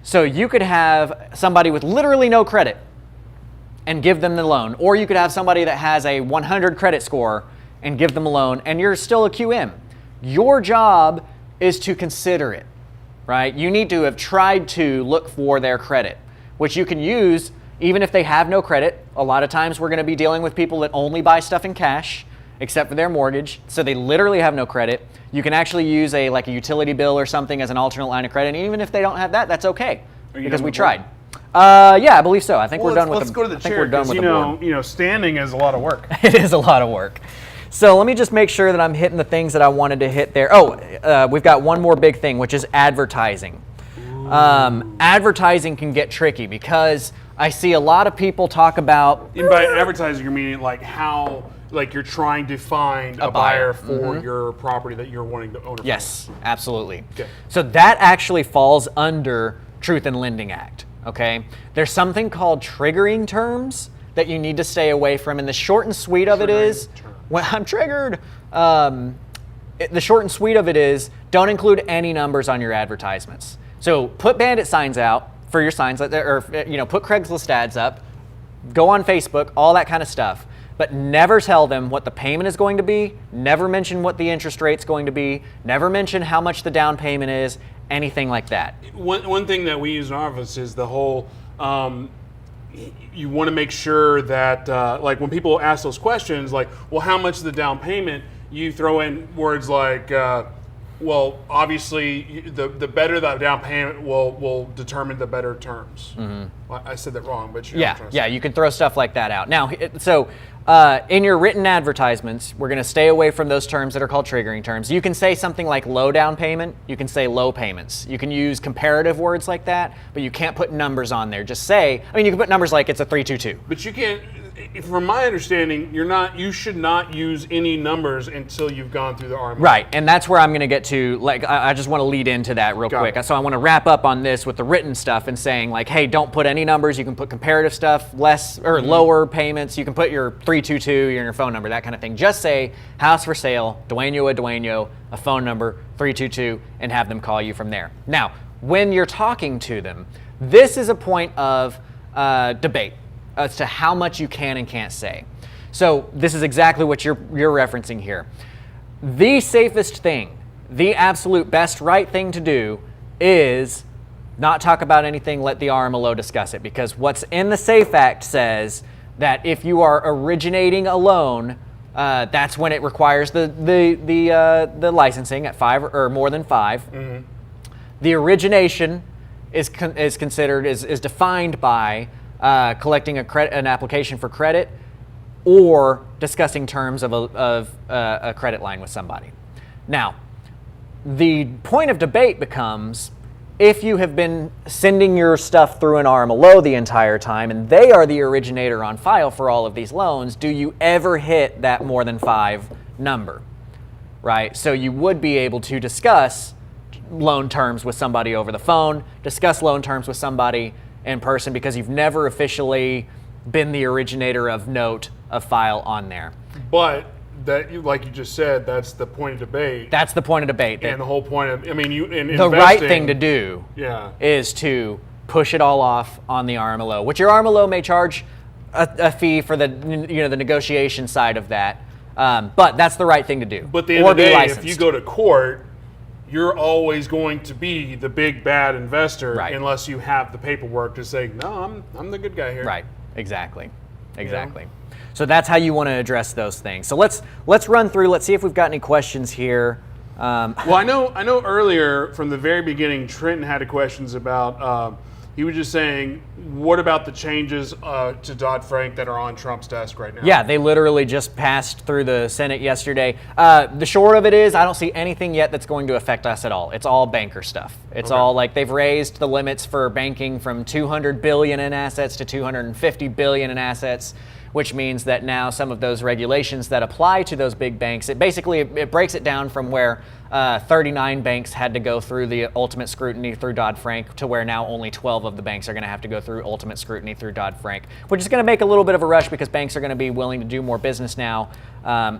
So you could have somebody with literally no credit and give them the loan. Or you could have somebody that has a 100 credit score and give them a loan, and you're still a QM. Your job is to consider it, right? You need to have tried to look for their credit, which you can use even if they have no credit. A lot of times we're gonna be dealing with people that only buy stuff in cash, except for their mortgage, so they literally have no credit. You can actually use a utility bill or something as an alternate line of credit, and even if they don't have that, that's okay, because we tried. Yeah, I believe so. I think we're done with let's go to the chair, we're done because with the board. standing is a lot of work. It is a lot of work. So let me just make sure that I'm hitting the things that I wanted to hit there. Oh, we've got one more big thing, which is advertising. Advertising can get tricky because I see a lot of people talk about... And by advertising, you're meaning how you're trying to find a buyer for your property that you're wanting to own. Yes, absolutely. Okay. So that actually falls under Truth in Lending Act. Okay, there's something called triggering terms that you need to stay away from, and the short and sweet of it is, when I'm triggered, the short and sweet of it is, don't include any numbers on your advertisements. So put bandit signs out for your signs, or put Craigslist ads up, go on Facebook, all that kind of stuff, but never tell them what the payment is going to be, never mention what the interest rate's going to be, never mention how much the down payment is, anything like that. One thing that we use in our office is the whole, you want to make sure that, when people ask those questions, well, how much is the down payment? You throw in words like, well, obviously, the better the down payment will determine the better terms. Well, I said that wrong, but you know what I'm trying to say. You can throw stuff like that out. Now, in your written advertisements, we're going to stay away from those terms that are called triggering terms. You can say something like low down payment. You can say low payments. You can use comparative words like that, but you can't put numbers on there. Just say, you can put numbers like it's a 322. But you can't, from my understanding, you should not use any numbers until you've gone through the RMA. Right, and that's where I'm going to get to. I just want to lead into that real quick. So I want to wrap up on this with the written stuff and saying, hey, don't put any numbers. You can put comparative stuff, less or lower payments. You can put your 322, your phone number, that kind of thing. Just say house for sale, dueño, a phone number, 322, and have them call you from there. Now, when you're talking to them, this is a point of debate as to how much you can and can't say. So this is exactly what you're referencing here. The safest thing, the absolute best right thing to do is not talk about anything, let the RMLO discuss it, because what's in the SAFE Act says that if you are originating a loan, that's when it requires the licensing at 5 or more than 5. The origination is defined by collecting an application for credit or discussing terms of a credit line with somebody. Now, the point of debate becomes, if you have been sending your stuff through an RMLO the entire time and they are the originator on file for all of these loans, do you ever hit that more than 5 number, right? So you would be able to discuss loan terms with somebody over the phone, discuss loan terms with somebody in person, because you've never officially been the originator of note, of file on there. But that, like you just said, that's the point of debate. That's the point of debate. And the whole point of, I mean, the right thing to do yeah. is to push it all off on the RMLO, which your RMLO may charge a fee for the the negotiation side of that. But that's the right thing to do. But at the end of the day, if you go to court, you're always going to be the big bad investor, right, unless you have the paperwork to say, no, I'm the good guy here. Right. Exactly. So that's how you want to address those things. So let's run through. Let's see if we've got any questions here. Well, I know earlier from the very beginning, Trenton had questions about. He was just saying, what about the changes to Dodd-Frank that are on Trump's desk right now? Yeah, they literally just passed through the Senate yesterday. The short of it is, I don't see anything yet that's going to affect us at all. It's all banker stuff. It's all like they've raised the limits for banking from $200 billion in assets to $250 billion in assets, which means that now some of those regulations that apply to those big banks, it breaks it down from where 39 banks had to go through the ultimate scrutiny through Dodd-Frank to where now only 12 of the banks are going to have to go through ultimate scrutiny through Dodd-Frank, which is going to make a little bit of a rush because banks are going to be willing to do more business now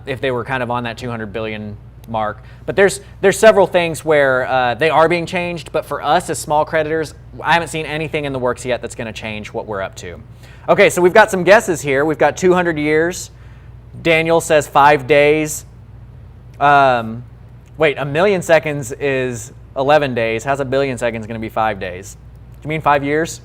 if they were kind of on that 200 billion mark. But there's several things where they are being changed, but for us as small creditors, I haven't seen anything in the works yet that's going to change what we're up to. Okay, so we've got some guesses here. We've got 200 years. Daniel says 5 days. Wait, a million seconds is 11 days. How's a billion seconds going to be 5 days? Do you mean 5 years?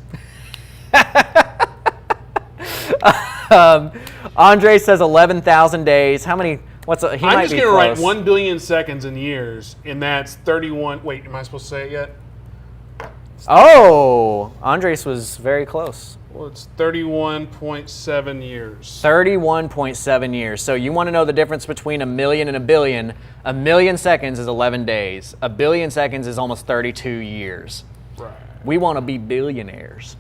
Andre says 11,000 days. How many? I'm just going to write 1 billion seconds in years, and that's 31. Wait, am I supposed to say it yet? Oh, Andres was very close. Well, it's 31.7 years. 31.7 years. So you want to know the difference between a million and a billion. A million seconds is 11 days. A billion seconds is almost 32 years. Right. We want to be billionaires.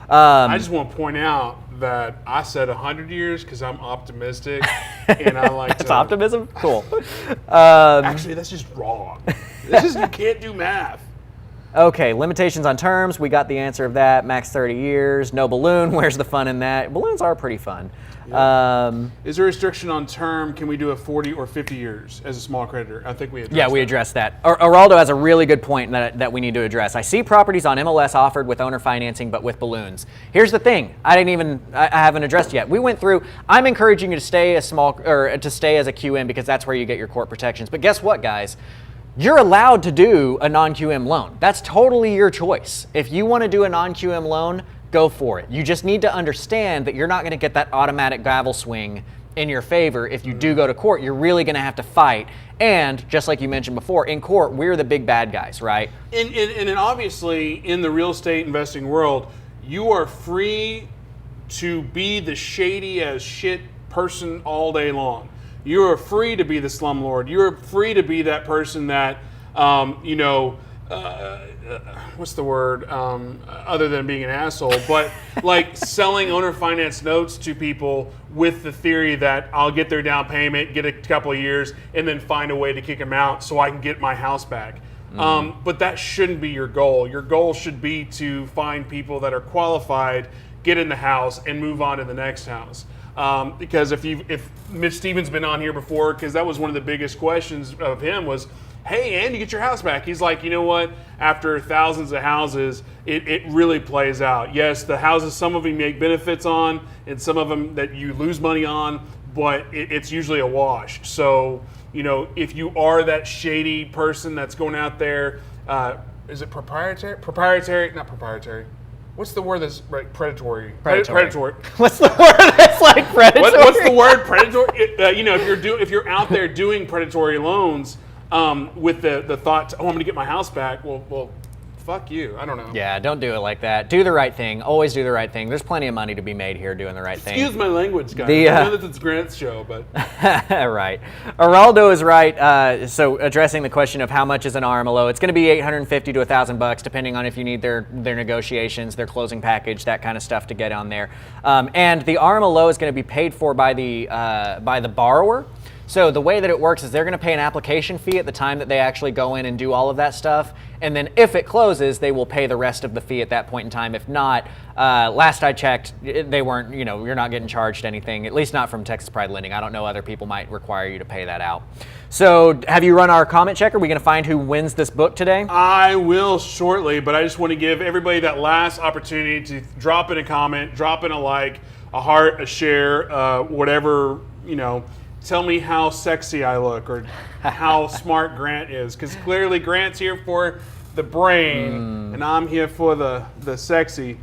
I just want to point out that I said 100 years because I'm optimistic, and I like That's optimism? Cool. Actually, that's just wrong. You can't do math. Okay, limitations on terms. We got the answer of that. Max 30 years. No balloon. Where's the fun in that? Balloons are pretty fun. Yeah. Is there a restriction on term? Can we do a 40 or 50 years as a small creditor? I think we addressed that. Yeah, we addressed that. Araldo has a really good point that we need to address. I see properties on MLS offered with owner financing, but with balloons. Here's the thing. I haven't addressed yet. We went through. I'm encouraging you to stay as to stay as a QM because that's where you get your court protections. But guess what, guys? You're allowed to do a non-QM loan. That's totally your choice. If you want to do a non-QM loan, go for it. You just need to understand that you're not going to get that automatic gavel swing in your favor. If you do go to court, you're really going to have to fight. And just like you mentioned before, in court, we're the big bad guys, right? And obviously, in the real estate investing world, you are free to be the shady as shit person all day long. You are free to be the slumlord. You're free to be that person that, what's the word, other than being an asshole, but like selling owner finance notes to people with the theory that I'll get their down payment, get a couple of years, and then find a way to kick them out so I can get my house back. But that shouldn't be your goal. Your goal should be to find people that are qualified, get in the house, and move on to the next house. Because if Mitch Stevens been on here before, because that was one of the biggest questions of him was, hey, and you get your house back. He's like, you know what? After thousands of houses, it really plays out. Yes, the houses, some of them make benefits on, and some of them that you lose money on, but it's usually a wash. So, if you are that shady person that's going out there, is it proprietary? Not proprietary. What's the word that's right? Predatory. What's the word that's like predatory? What's the word predatory? If you're out there doing predatory loans with the thought, I'm going to get my house back. Well, fuck you. I don't know. Yeah, don't do it like that. Do the right thing. Always do the right thing. There's plenty of money to be made here doing the right thing. Excuse my language, guys. I know that it's Grant's show, but right. Araldo is right. So addressing the question of how much is an RMLO, it's going to be $850 to $1,000 depending on if you need their negotiations, their closing package, that kind of stuff to get on there. And the RMLO is going to be paid for by the borrower. So the way that it works is they're going to pay an application fee at the time that they actually go in and do all of that stuff. And then if it closes, they will pay the rest of the fee at that point in time. If not, last I checked, they weren't, you're not getting charged anything, at least not from Texas Pride Lending. I don't know, other people might require you to pay that out. So have you run our comment check? Are we going to find who wins this book today? I will shortly, but I just want to give everybody that last opportunity to drop in a comment, drop in a like, a heart, a share, whatever, tell me how sexy I look or how smart Grant is, because clearly Grant's here for the brain and I'm here for the sexy.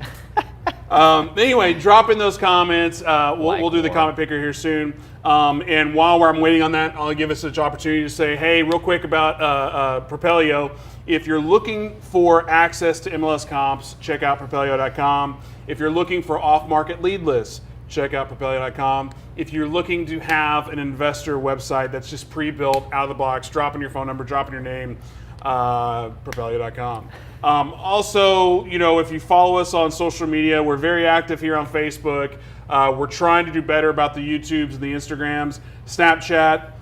Anyway, drop in those comments. We'll do the comment picker here soon. And while I'm waiting on that, I'll give us an opportunity to say, hey, real quick about Propelio. If you're looking for access to MLS comps, check out Propelio.com. If you're looking for off-market lead lists, check out Propelio.com. If you're looking to have an investor website that's just pre-built out of the box, drop in your phone number, drop in your name, Propelio.com. Also, if you follow us on social media, we're very active here on Facebook. We're trying to do better about the YouTubes and the Instagrams, Snapchat.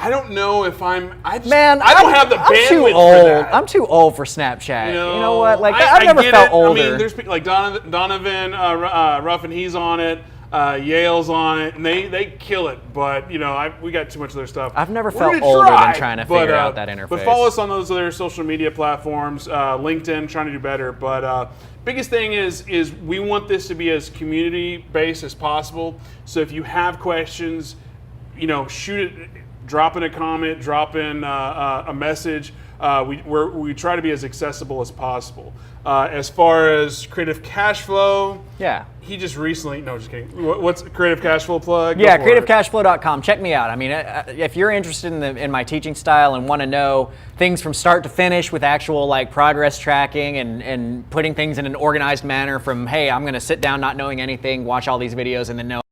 I don't know if I don't have the bandwidth for that. I'm too old for Snapchat. You know what? Like I've never felt older. I mean, there's people like Donovan Ruffin, he's on it. Yale's on it, and they kill it. But we got too much of their stuff. I've never felt older than trying to figure out that interface. But follow us on those other social media platforms. LinkedIn, trying to do better. But biggest thing is we want this to be as community based as possible. So if you have questions, shoot it. Drop in a comment, drop in a message. We try to be as accessible as possible. As far as Creative Cash Flow, he just recently, no, just kidding. What's Creative Cash Flow plug? Yeah, CreativeCashFlow.com. Check me out. I mean, if you're interested in my teaching style and want to know things from start to finish with actual progress tracking and putting things in an organized manner from, hey, I'm going to sit down not knowing anything, watch all these videos, and then know